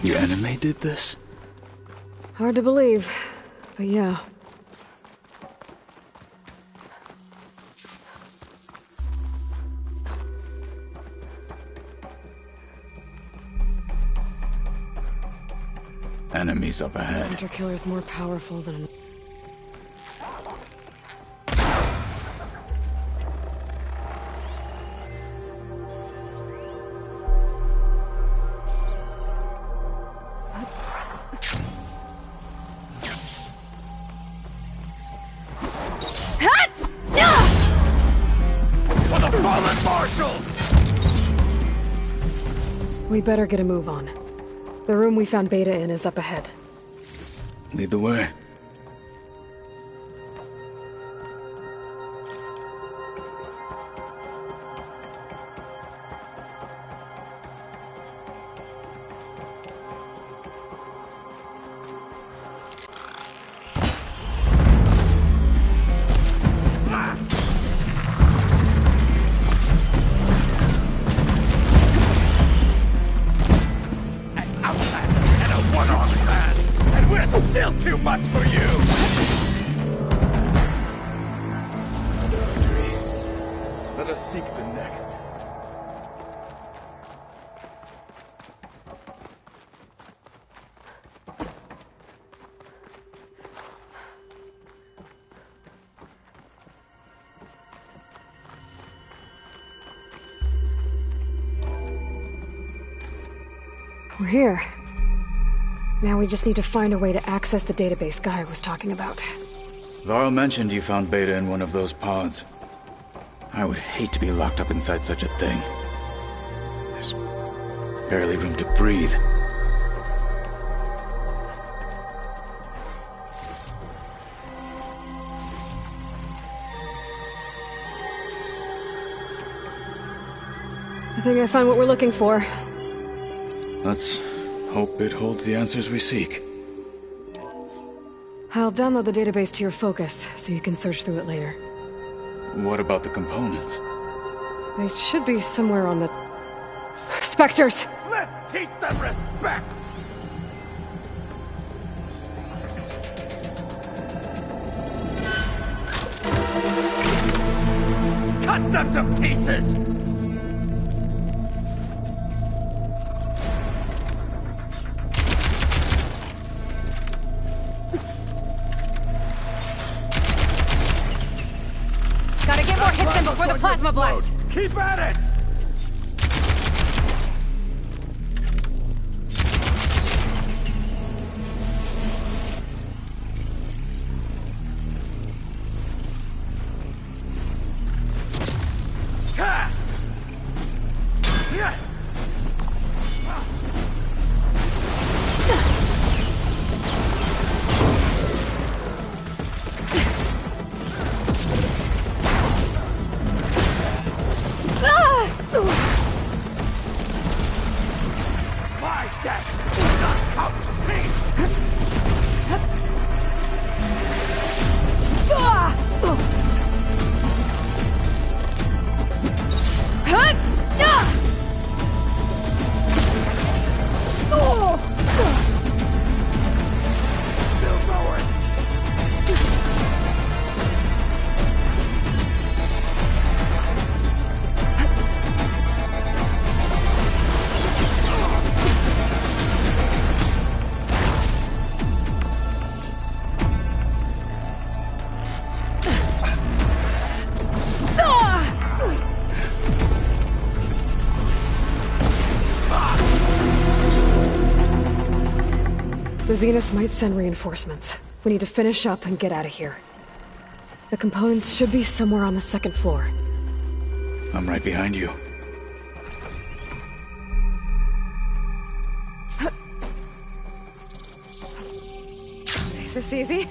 Your enemy did this? Hard to believe, but yeah. Enemies up ahead. Hunter killer's more powerful than... For the fallen marshals! We better get a move on. The room we found Beta in is up ahead. Lead the way. Still too much for you! Let us seek the next. We're here. Now we just need to find a way to access the database Guy was talking about. Varl mentioned you found Beta in one of those pods. I would hate to be locked up inside such a thing. There's barely room to breathe. I think I found what we're looking for. Let's hope it holds the answers we seek. I'll download the database to your focus, so you can search through it later. What about the components? They should be somewhere on the... Spectres! Let's teach them respect! Cut them to pieces! Gotta get more hits in before the plasma blast! Keep at it! My death will not come to peace! Still going! The Zeniths might send reinforcements. We need to finish up and get out of here. The components should be somewhere on the second floor. I'm right behind you. Is this easy?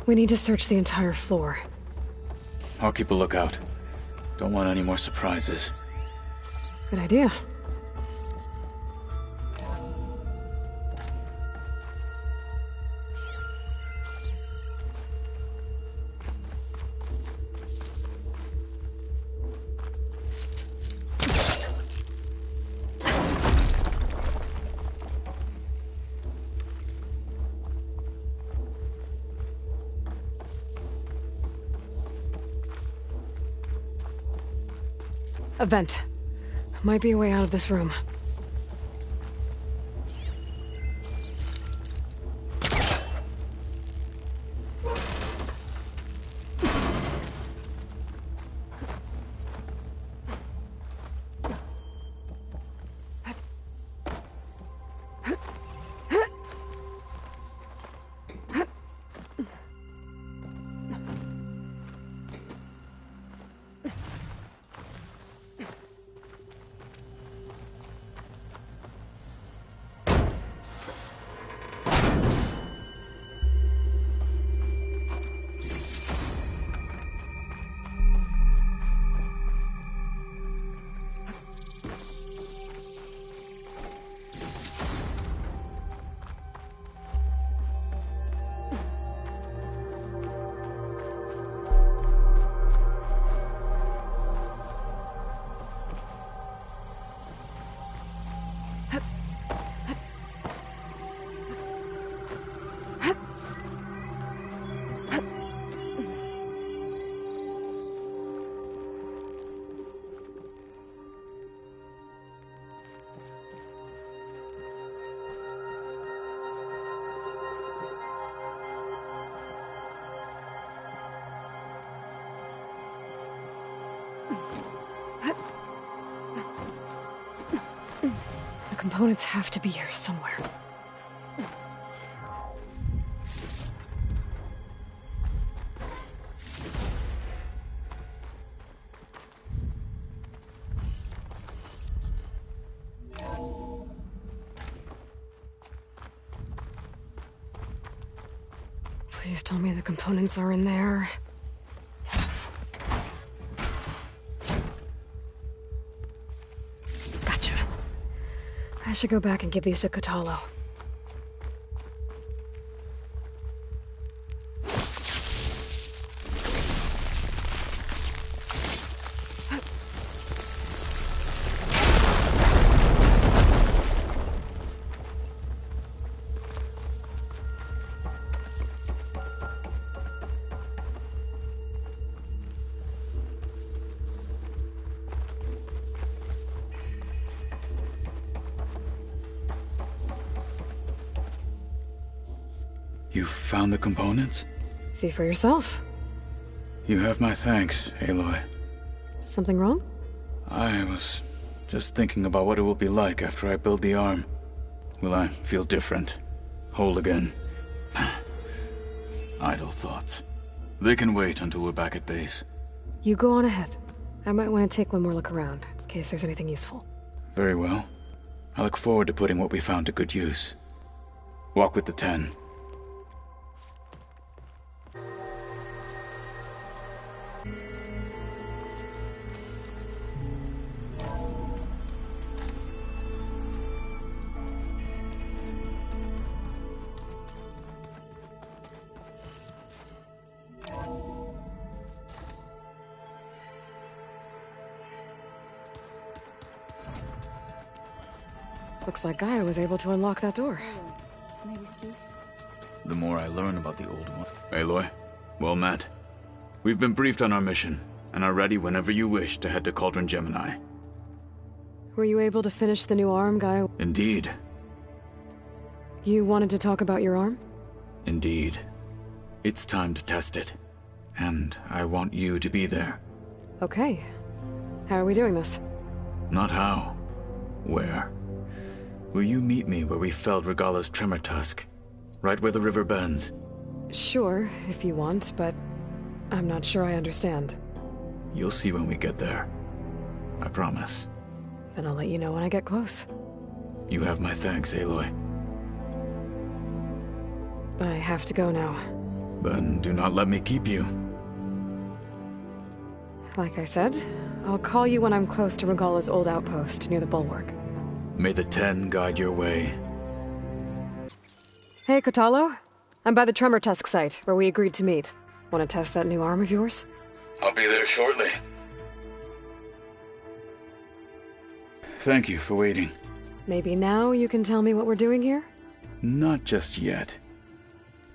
We need to search the entire floor. I'll keep a lookout. Don't want any more surprises. Good idea. A vent. Might be a way out of this room. The components have to be here somewhere. Please tell me the components are in there. Gotcha. I should go back and give these to Kotallo. You found the components? See for yourself. You have my thanks, Aloy. Something wrong? I was just thinking about what it will be like after I build the arm. Will I feel different? Whole again? Idle thoughts. They can wait until we're back at base. You go on ahead. I might want to take one more look around, in case there's anything useful. Very well. I look forward to putting what we found to good use. Walk with the 10. Looks like Gaia was able to unlock that door. The more I learn about the old one. Aloy, well met. We've been briefed on our mission, and are ready whenever you wish to head to Cauldron Gemini. Were you able to finish the new arm, Gaia? Indeed. You wanted to talk about your arm? Indeed. It's time to test it. And I want you to be there. Okay. How are we doing this? Not how. Where? Will you meet me where we felled Regala's tremor tusk? Right where the river bends? Sure, if you want, but I'm not sure I understand. You'll see when we get there. I promise. Then I'll let you know when I get close. You have my thanks, Aloy. I have to go now. Then do not let me keep you. Like I said, I'll call you when I'm close to Regalla's old outpost near the bulwark. May the Ten guide your way. Hey, Kotalo. I'm by the Tremor Tusk site, where we agreed to meet. Want to test that new arm of yours? I'll be there shortly. Thank you for waiting. Maybe now you can tell me what we're doing here? Not just yet.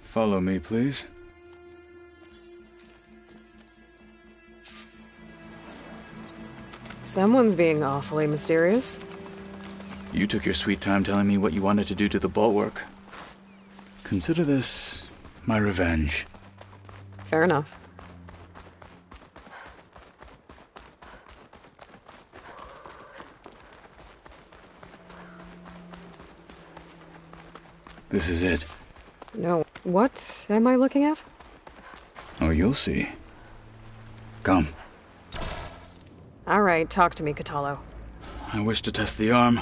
Follow me, please. Someone's being awfully mysterious. You took your sweet time telling me what you wanted to do to the bulwark. Consider this my revenge. Fair enough. This is it. No. What am I looking at? Oh, you'll see. Come. All right, talk to me, Kotalo. I wish to test the arm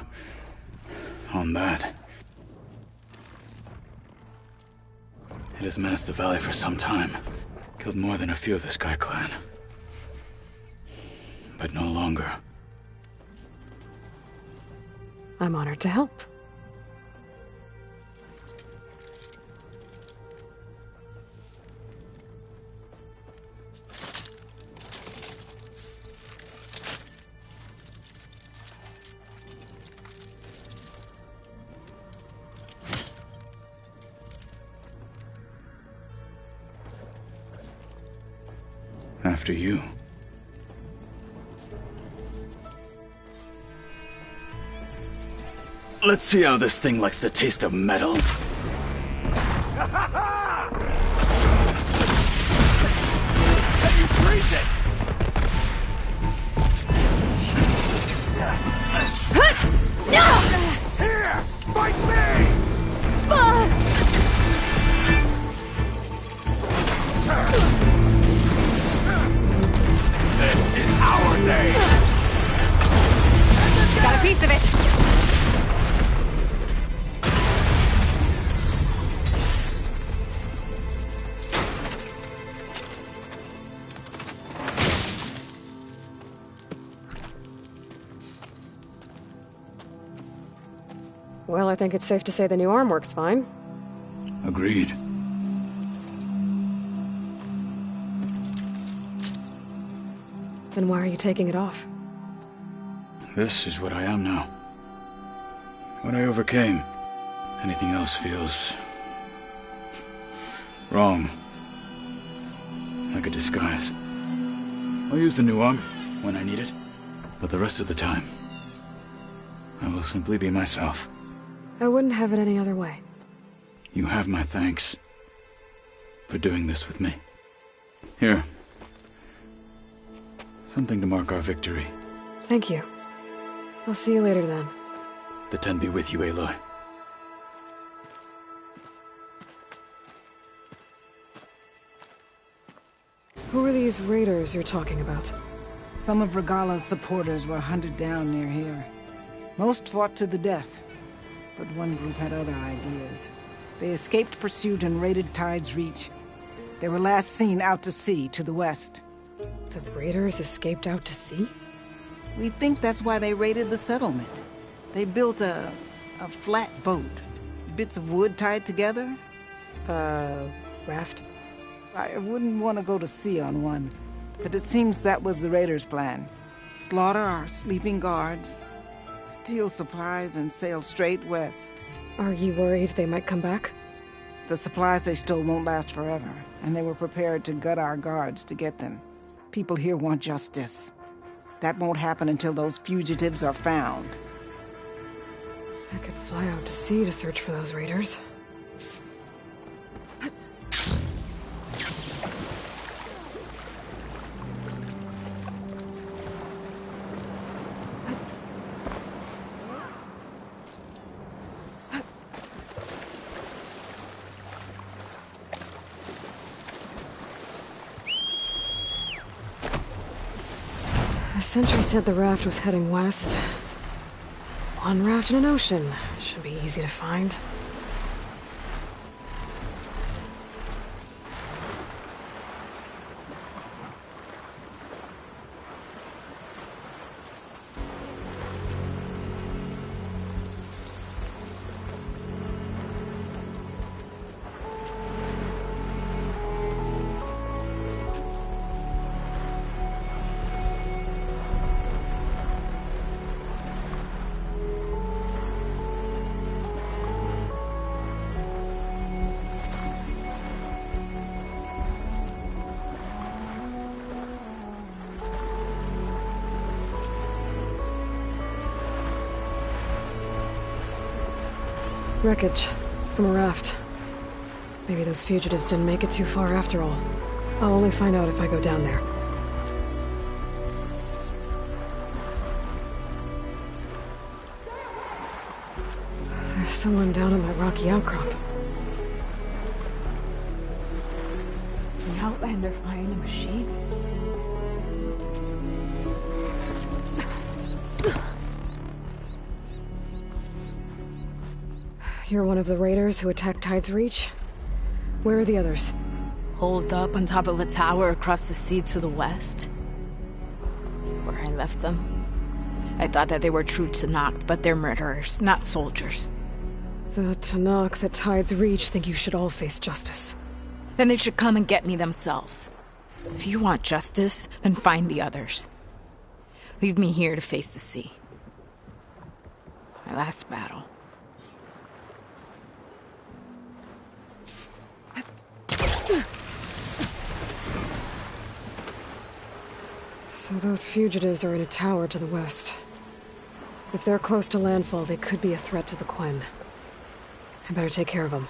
on that. It has menaced the valley for some time. Killed more than a few of the Sky Clan. But no longer. I'm honored to help. After you. Let's see how this thing likes the taste of metal. Let you freeze it! Here! Fight me! This is our day! Got a piece of it! Well, I think it's safe to say the new arm works fine. Agreed. Then why are you taking it off? This is what I am now. What I overcame. Anything else feels wrong. Like a disguise. I'll use the new arm when I need it, but the rest of the time, I will simply be myself. I wouldn't have it any other way. You have my thanks for doing this with me. Here. Something to mark our victory. Thank you. I'll see you later then. The Ten be with you, Aloy. Who are these raiders you're talking about? Some of Regalla's supporters were hunted down near here. Most fought to the death, but one group had other ideas. They escaped pursuit and raided Tide's Reach. They were last seen out to sea to the west. The raiders escaped out to sea? We think that's why they raided the settlement. They built a flat boat. Bits of wood tied together. Raft? I wouldn't want to go to sea on one, but it seems that was the raiders' plan. Slaughter our sleeping guards, steal supplies, and sail straight west. Are you worried they might come back? The supplies they stole won't last forever, and they were prepared to gut our guards to get them. People here want justice. That won't happen until those fugitives are found. I could fly out to sea to search for those raiders. The sentry said the raft was heading west. One raft in an ocean. Should be easy to find. Wreckage from a raft. Maybe those fugitives didn't make it too far after all. I'll only find out if I go down there. There's someone down on that rocky outcrop. An outlander flying a machine? You're one of the raiders who attacked Tide's Reach? Where are the others? Holed up on top of a tower across the sea to the west. Where I left them. I thought that they were true Tenakth, but they're murderers, not soldiers. The Tenakth that Tide's Reach think you should all face justice. Then they should come and get me themselves. If you want justice, then find the others. Leave me here to face the sea. My last battle. So those fugitives are in a tower to the west. If they're close to landfall, they could be a threat to the Quen. I better take care of them.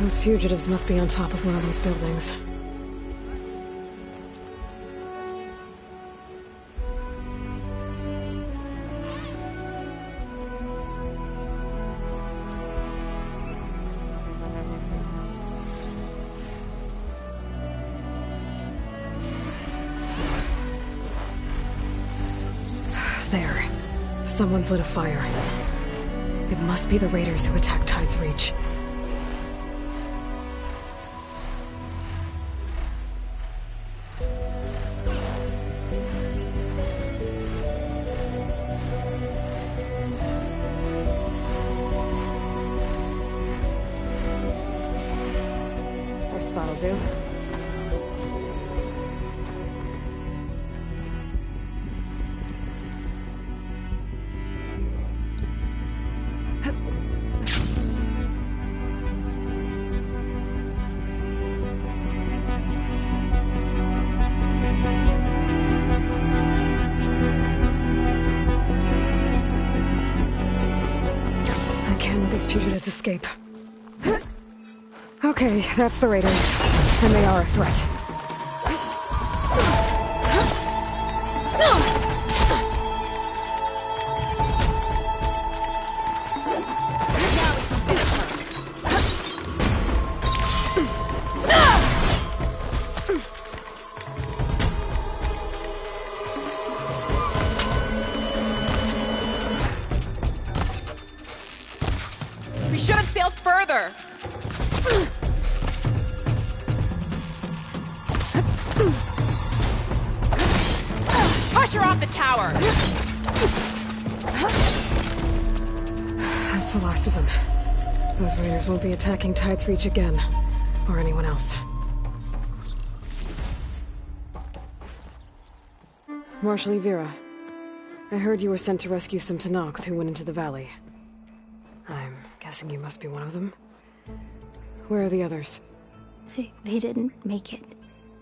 Those fugitives must be on top of one of those buildings. There. Someone's lit a fire. It must be the raiders who attacked Tide's Reach. That'll do. I can't let these fugitives escape. Okay, that's the raiders. And they are a threat. We should have sailed further! Push her off the tower! That's the last of them. Those raiders won't be attacking Tide's Reach again. Or anyone else. Marshal Vera. I heard you were sent to rescue some Tenakth who went into the valley. I'm guessing you must be one of them. Where are the others? They didn't make it.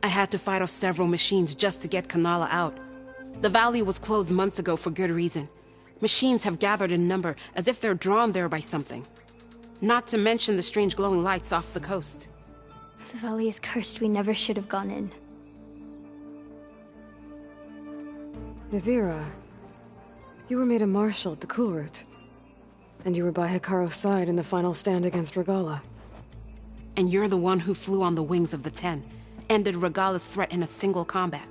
I had to fight off several machines just to get Kanala out. The valley was closed months ago for good reason. Machines have gathered in number, as if they're drawn there by something. Not to mention the strange glowing lights off the coast. The valley is cursed. We never should have gone in. Vera, you were made a marshal at the Cool Route. And you were by Hikaru's side in the final stand against Regala. And you're the one who flew on the wings of the Ten, ended Regala's threat in a single combat.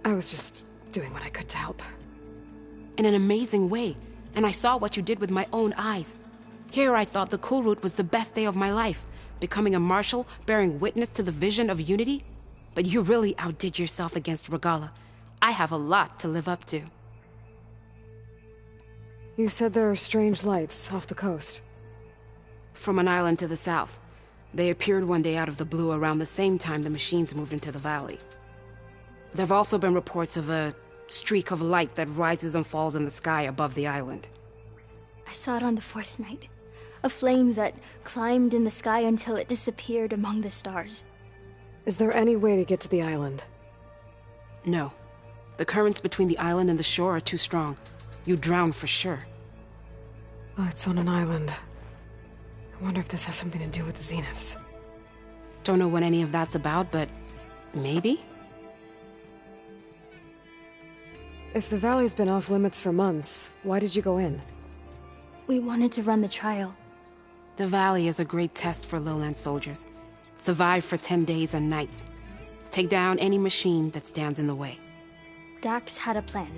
I was just doing what I could to help. In an amazing way, and I saw what you did with my own eyes. Here I thought the Cool Route was the best day of my life, becoming a marshal, bearing witness to the vision of unity. But you really outdid yourself against Regala. I have a lot to live up to. You said there are strange lights off the coast. From an island to the south. They appeared one day out of the blue around the same time the machines moved into the valley. There have also been reports of a streak of light that rises and falls in the sky above the island. I saw it on the fourth night. A flame that climbed in the sky until it disappeared among the stars. Is there any way to get to the island? No. The currents between the island and the shore are too strong. You'd drown for sure. Oh, it's on an island. I wonder if this has something to do with the Zeniths. Don't know what any of that's about, but maybe? If the valley's been off limits for months, why did you go in? We wanted to run the trial. The valley is a great test for lowland soldiers. Survive for 10 days and nights. Take down any machine that stands in the way. Dax had a plan.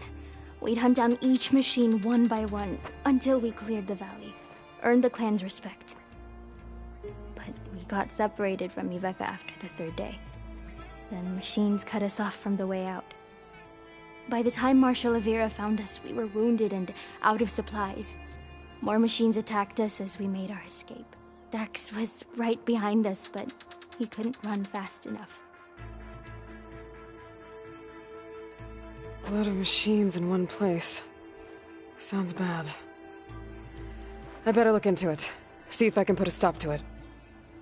We'd hunt down each machine one by one until we cleared the valley. Earned the clan's respect. But we got separated from Iveka after the third day. Then machines cut us off from the way out. By the time Marshal Avera found us, we were wounded and out of supplies. More machines attacked us as we made our escape. Dax was right behind us, but he couldn't run fast enough. A lot of machines in one place. Sounds bad. I better look into it. See if I can put a stop to it.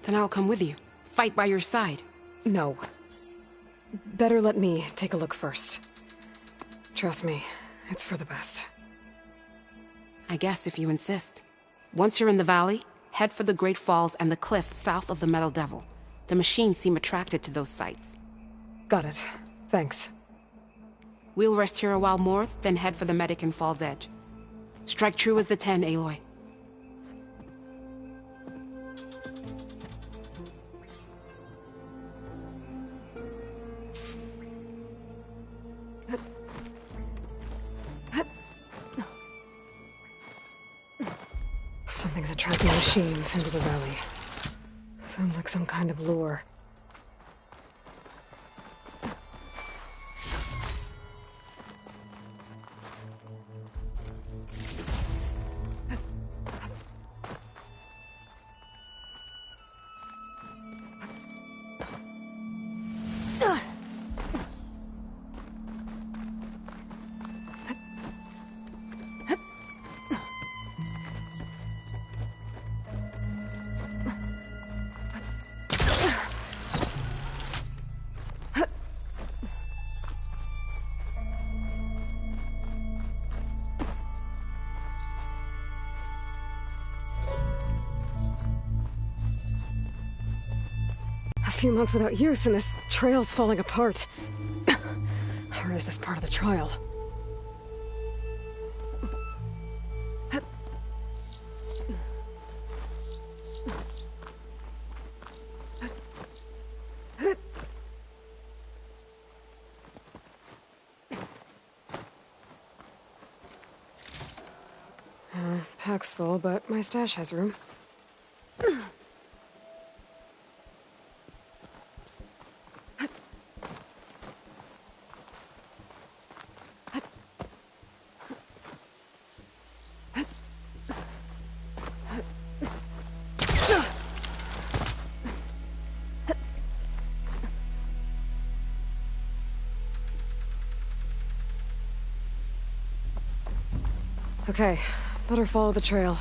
Then I'll come with you. Fight by your side. No. Better let me take a look first. Trust me, it's for the best. I guess if you insist. Once you're in the valley, head for the Great Falls and the cliff south of the Metal Devil. The machines seem attracted to those sites. Got it. Thanks. We'll rest here a while more, then head for the medic in Fall's Edge. Strike true as the 10, Aloy. Something's attracting machines into the valley. Sounds like some kind of lure. A few months without use and this trail's falling apart. Or is this part of the trial? Pack's full, but my stash has room. Okay, better follow the trail.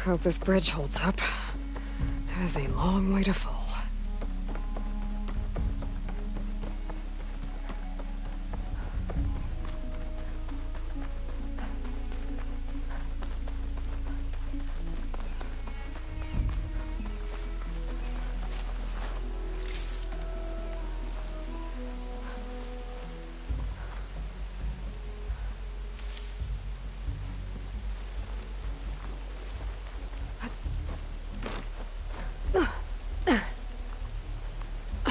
Hope this bridge holds up. It is a long way to fall.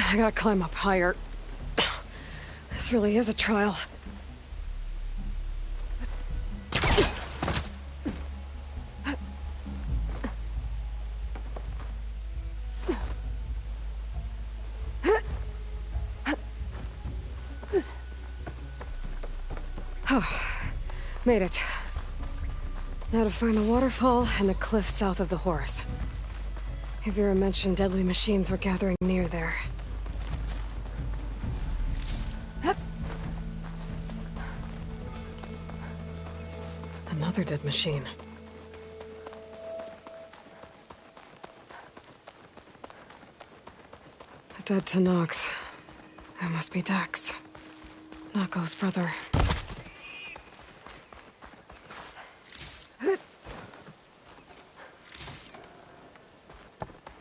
I gotta climb up higher. This really is a trial. Oh, made it. Now to find the waterfall and the cliff south of the Horus. Vera mentioned deadly machines were gathering near there. Another dead machine. A dead Tanox. That must be Dax. Nako's brother.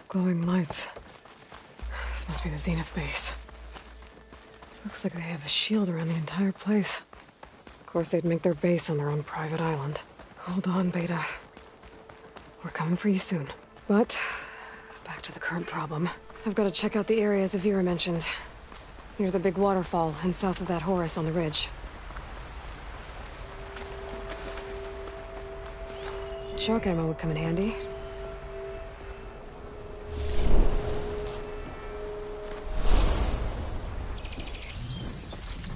Glowing lights. This must be the Zenith base. Looks like they have a shield around the entire place. Of course, they'd make their base on their own private island. Hold on, Beta. We're coming for you soon. But, back to the current problem. I've got to check out the areas Vera mentioned. Near the big waterfall and south of that Horus on the ridge. Shock ammo would come in handy.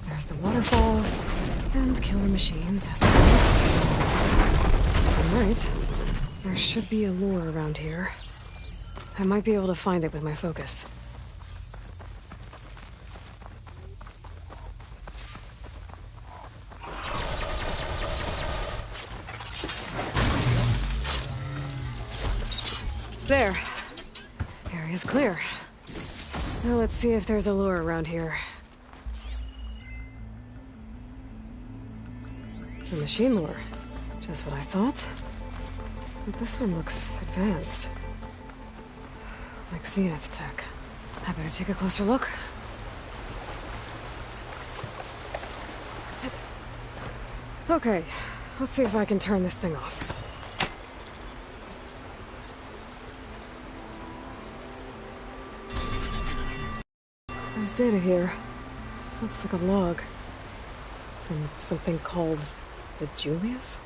There's the waterfall, and killer machines as promised. I'm right. There should be a lure around here. I might be able to find it with my focus. There. Area's clear. Now let's see if there's a lure around here. A machine lure. Just what I thought. But this one looks advanced. Like Zenith tech. I better take a closer look. Okay, let's see if I can turn this thing off. There's data here. Looks like a log. From something called the Julius?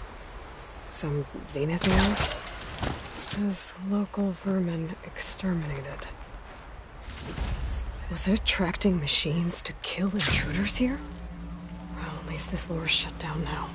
Some Zenith name? Says local vermin exterminated. Was it attracting machines to kill intruders here? Well, at least this lure's shut down now.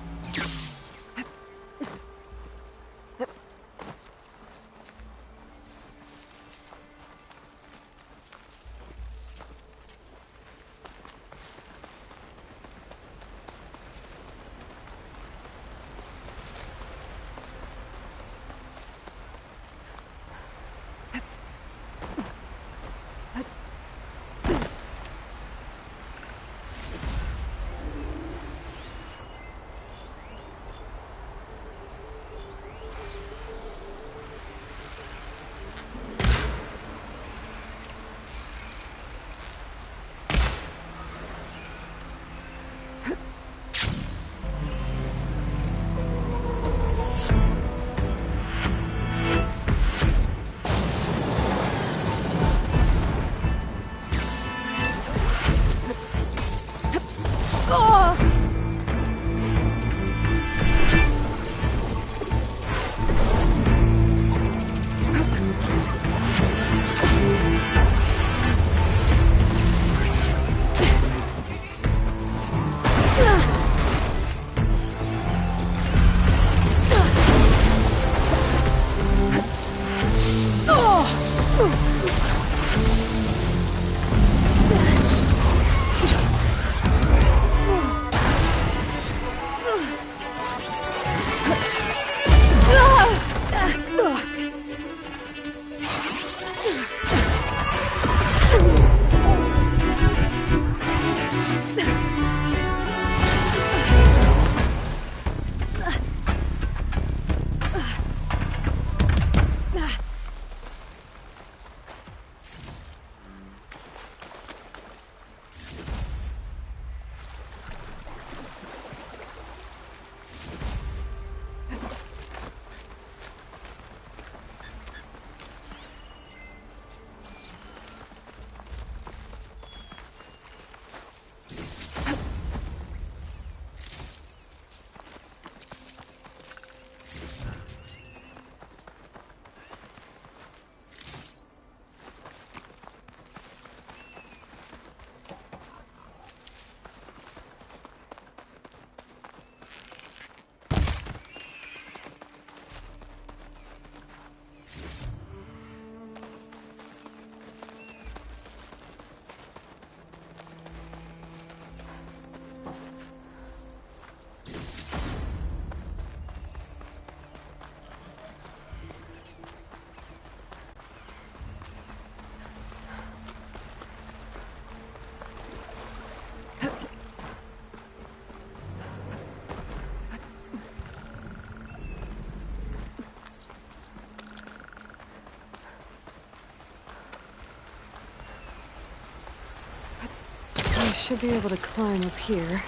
should be able to climb up here.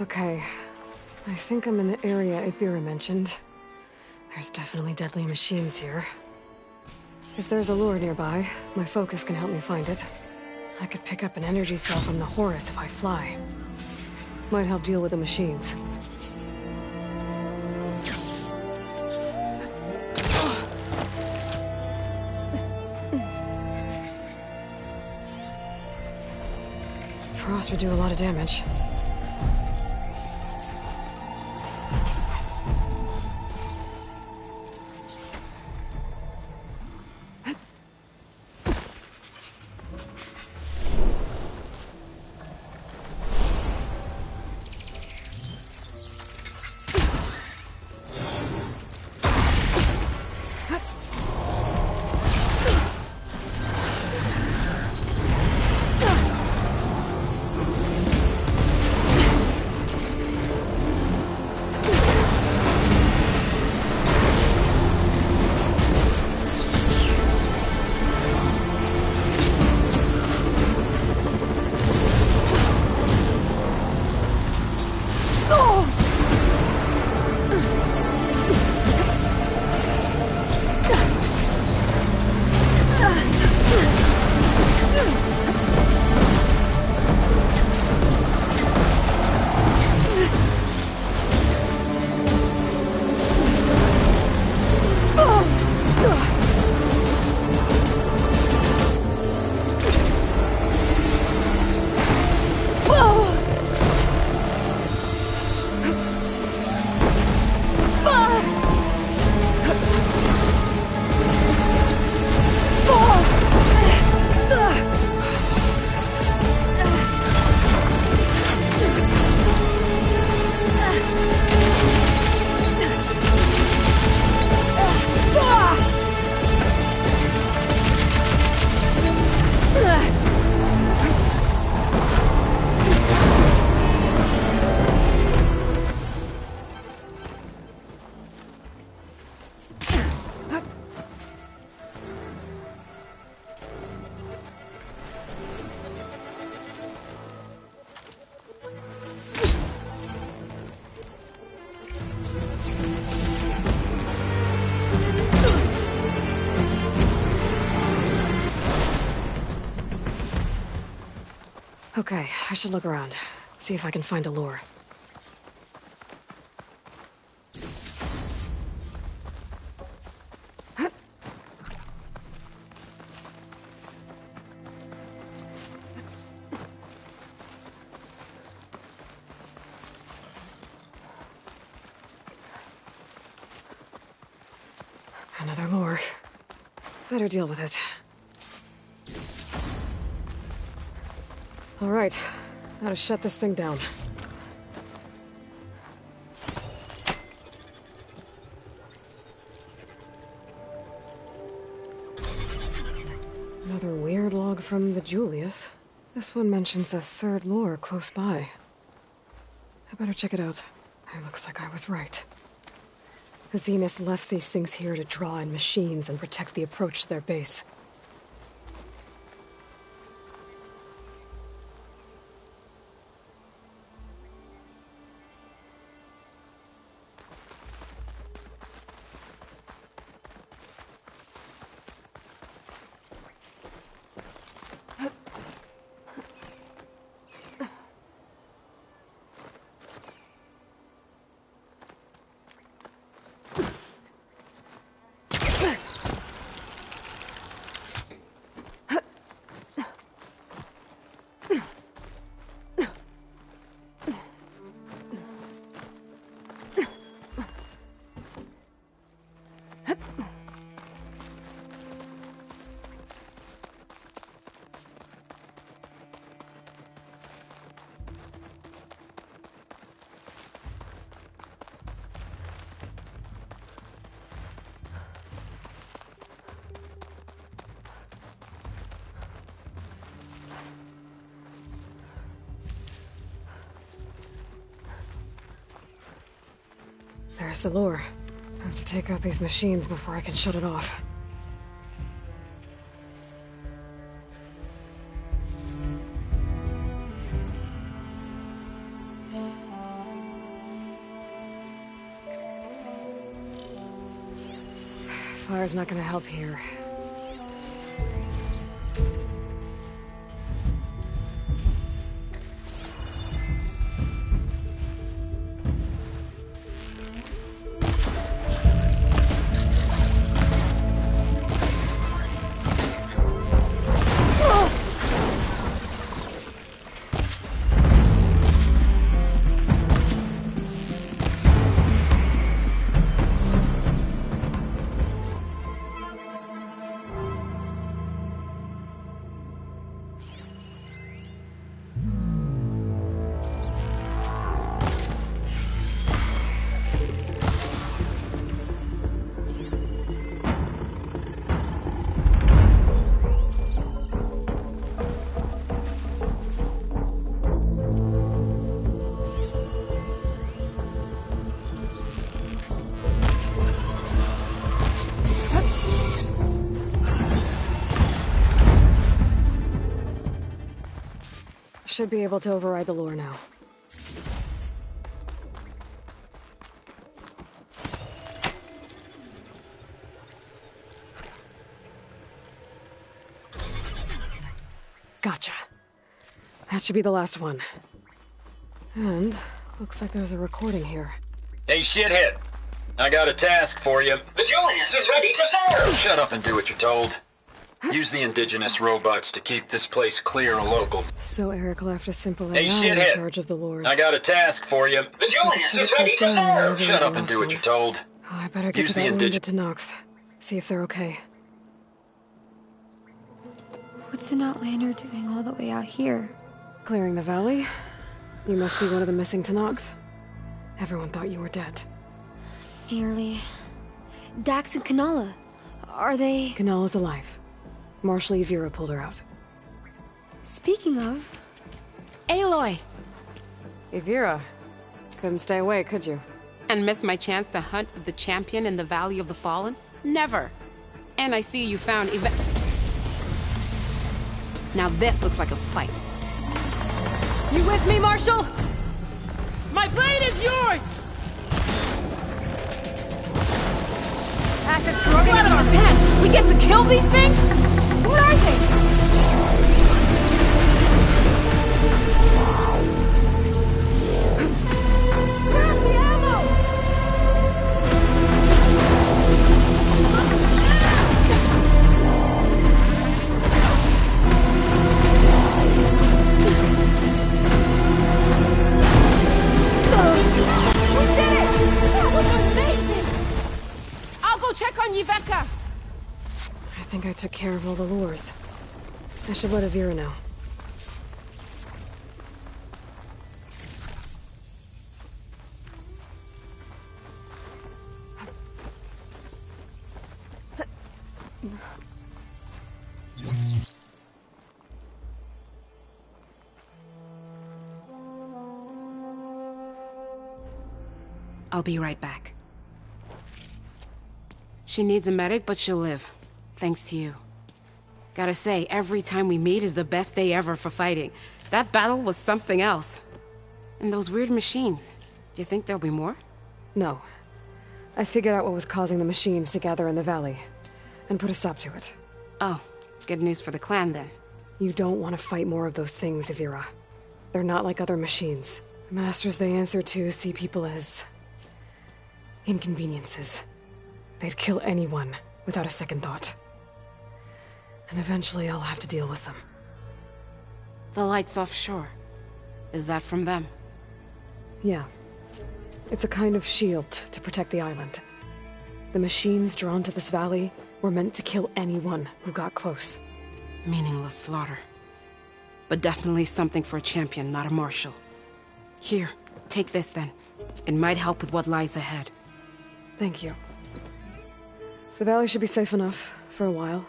Okay, I think I'm in the area Ibira mentioned. There's definitely deadly machines here. If there's a lure nearby, my focus can help me find it. I could pick up an energy cell from the Horus if I fly. Might help deal with the machines. Frost would do a lot of damage. Okay, I should look around. See if I can find a lure. Another lure. Better deal with it. All right, now to shut this thing down. Another weird log from the Julius. This one mentions a third lure close by. I better check it out. It looks like I was right. The Zeniths left these things here to draw in machines and protect the approach to their base. There's the lure. I have to take out these machines before I can shut it off. Fire's not gonna help here. Should be able to override the lure now. Gotcha. That should be the last one. And looks like there's a recording here. Hey, shithead. I got a task for you. The Julius is ready to serve! Shut up and do what you're told. Use the indigenous robots to keep this place clear and local. So Eric left a simple Hey, AI in shithead. charge of the lures. I got a task for you. The Julius is ready to serve! Shut up and do what you're told. Oh, I better get Use to the that wounded indigenous... Tanox. See if they're okay. What's an Outlander doing all the way out here? Clearing the valley? You must be one of the missing Tanox. Everyone thought you were dead. Nearly. Dax and Kanala. Are they... Kanala's alive. Marshal Yvira pulled her out. Speaking of... Aloy! Yvira. Couldn't stay away, could you? And miss my chance to hunt with the champion in the Valley of the Fallen? Never. And I see you found Now this looks like a fight. You with me, Marshal? My blade is yours! Acid corroding in our tent! We get to kill these things? What are they? Check on Yveka! I think I took care of all the lures. I should let Yvira know. I'll be right back. She needs a medic, but she'll live. Thanks to you. Gotta say, every time we meet is the best day ever for fighting. That battle was something else. And those weird machines. Do you think there'll be more? No. I figured out what was causing the machines to gather in the valley, and put a stop to it. Oh, good news for the clan then. You don't want to fight more of those things, Yvira. They're not like other machines. The masters they answer to see people as... inconveniences. They'd kill anyone without a second thought. And eventually I'll have to deal with them. The lights offshore. Is that from them? Yeah. It's a kind of shield to protect the island. The machines drawn to this valley were meant to kill anyone who got close. Meaningless slaughter. But definitely something for a champion, not a marshal. Here, take this then. It might help with what lies ahead. Thank you. The valley should be safe enough, for a while.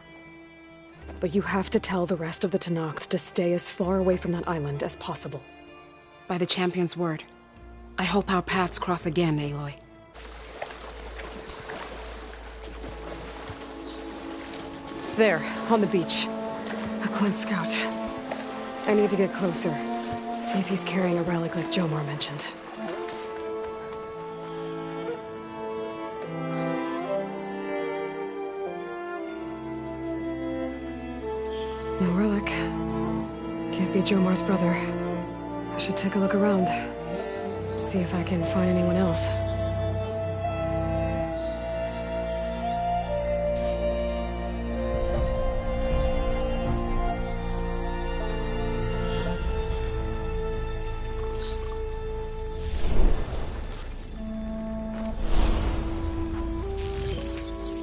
But you have to tell the rest of the Tanox to stay as far away from that island as possible. By the champion's word. I hope our paths cross again, Aloy. There, on the beach. A Quint scout. I need to get closer. See if he's carrying a relic like Jomar mentioned. No relic. Can't be Jomar's brother. I should take a look around. See if I can find anyone else.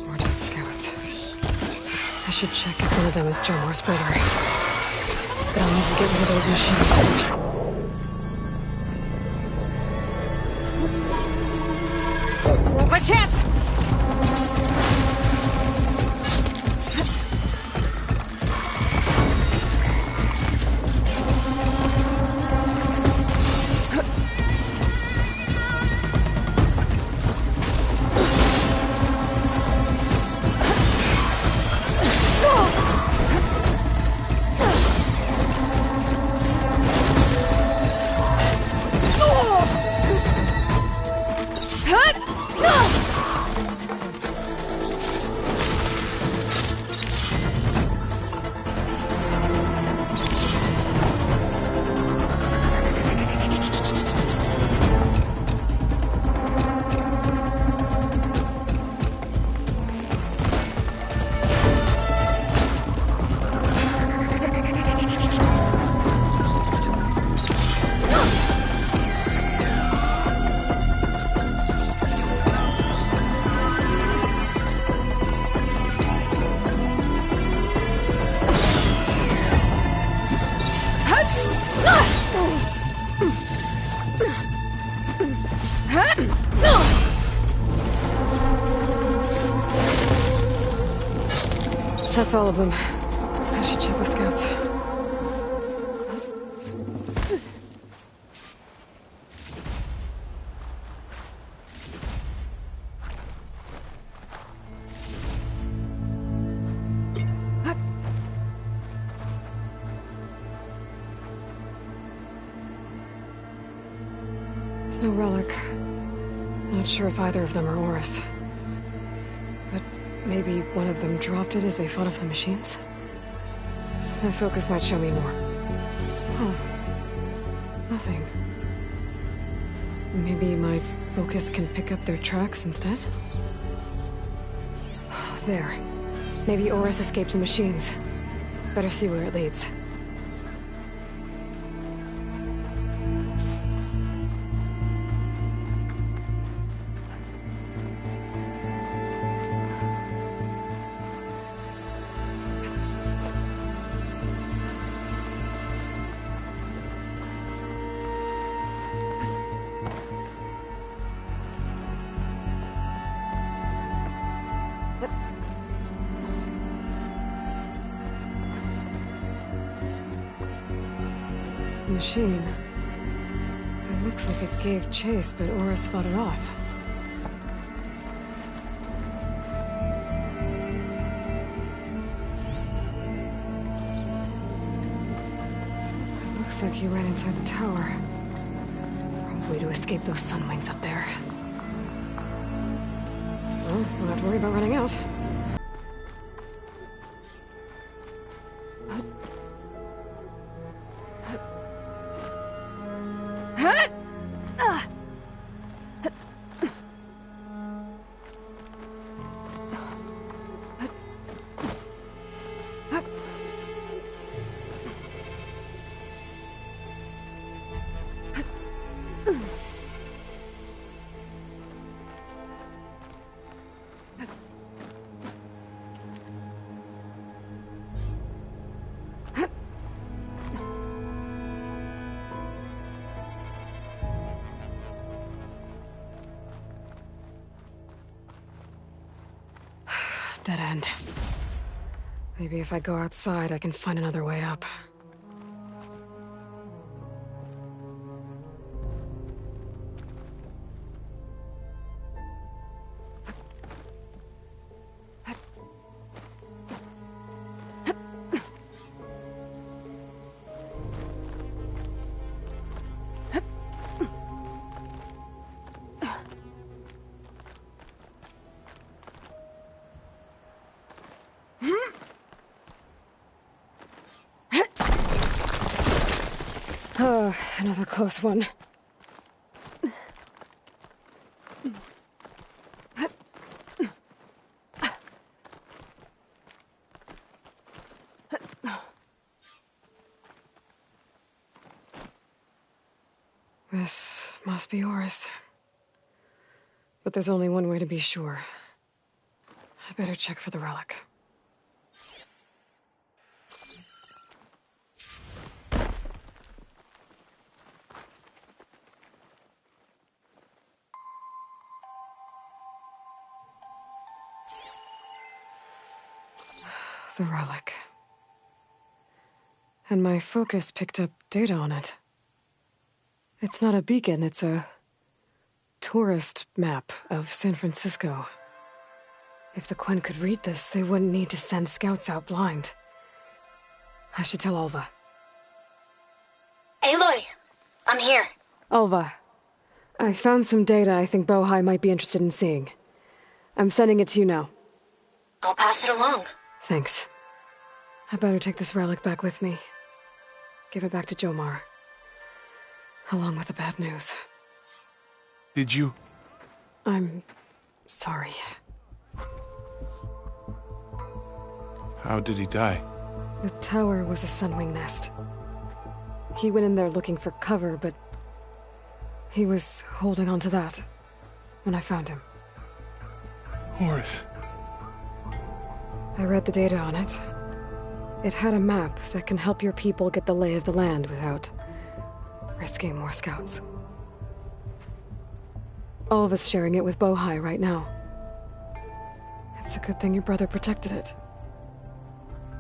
More dead scouts. I should check if one of them is Jomar's brother. But I'll need to get rid of those machines first. My chance! That's all of them. I should check the scouts. There's no relic. Not sure if either of them are Oris. But maybe one of them dropped it as they fought off the machines? My focus might show me more. Oh. Nothing. Maybe my focus can pick up their tracks instead? There. Maybe Oris escaped the machines. Better see where it leads. Machine. It looks like it gave chase, but Oris fought it off. It looks like he ran inside the tower. Probably to escape those sunwings up there. Well, don't have to worry about running out. Dead end. Maybe if I go outside, I can find another way up. Oh, another close one. This must be yours. But there's only one way to be sure. I better check for the relic. The relic. And my focus picked up data on it. It's not a beacon, it's a tourist map of San Francisco. If the Quen could read this, they wouldn't need to send scouts out blind. I should tell Alva. Aloy! I'm here. Alva, I found some data I think Bohai might be interested in seeing. I'm sending it to you now. I'll pass it along. Thanks. I better take this relic back with me. Give it back to Jomar. Along with the bad news. Did you? I'm sorry. How did he die? The tower was a sunwing nest. He went in there looking for cover, but he was holding on to that when I found him. Horace. I read the data on it. It had a map that can help your people get the lay of the land without risking more scouts. All of us sharing it with Bohai right now. It's a good thing your brother protected it.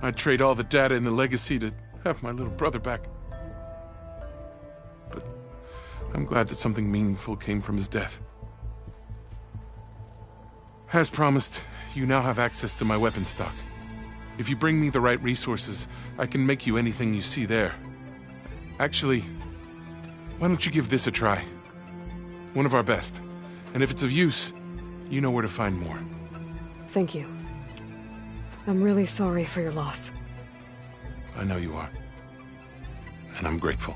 I'd trade all the data in the legacy to have my little brother back. But I'm glad that something meaningful came from his death. As promised, you now have access to my weapon stock. If you bring me the right resources, I can make you anything you see there. Actually, why don't you give this a try? One of our best. And if it's of use, you know where to find more. Thank you. I'm really sorry for your loss. I know you are. And I'm grateful.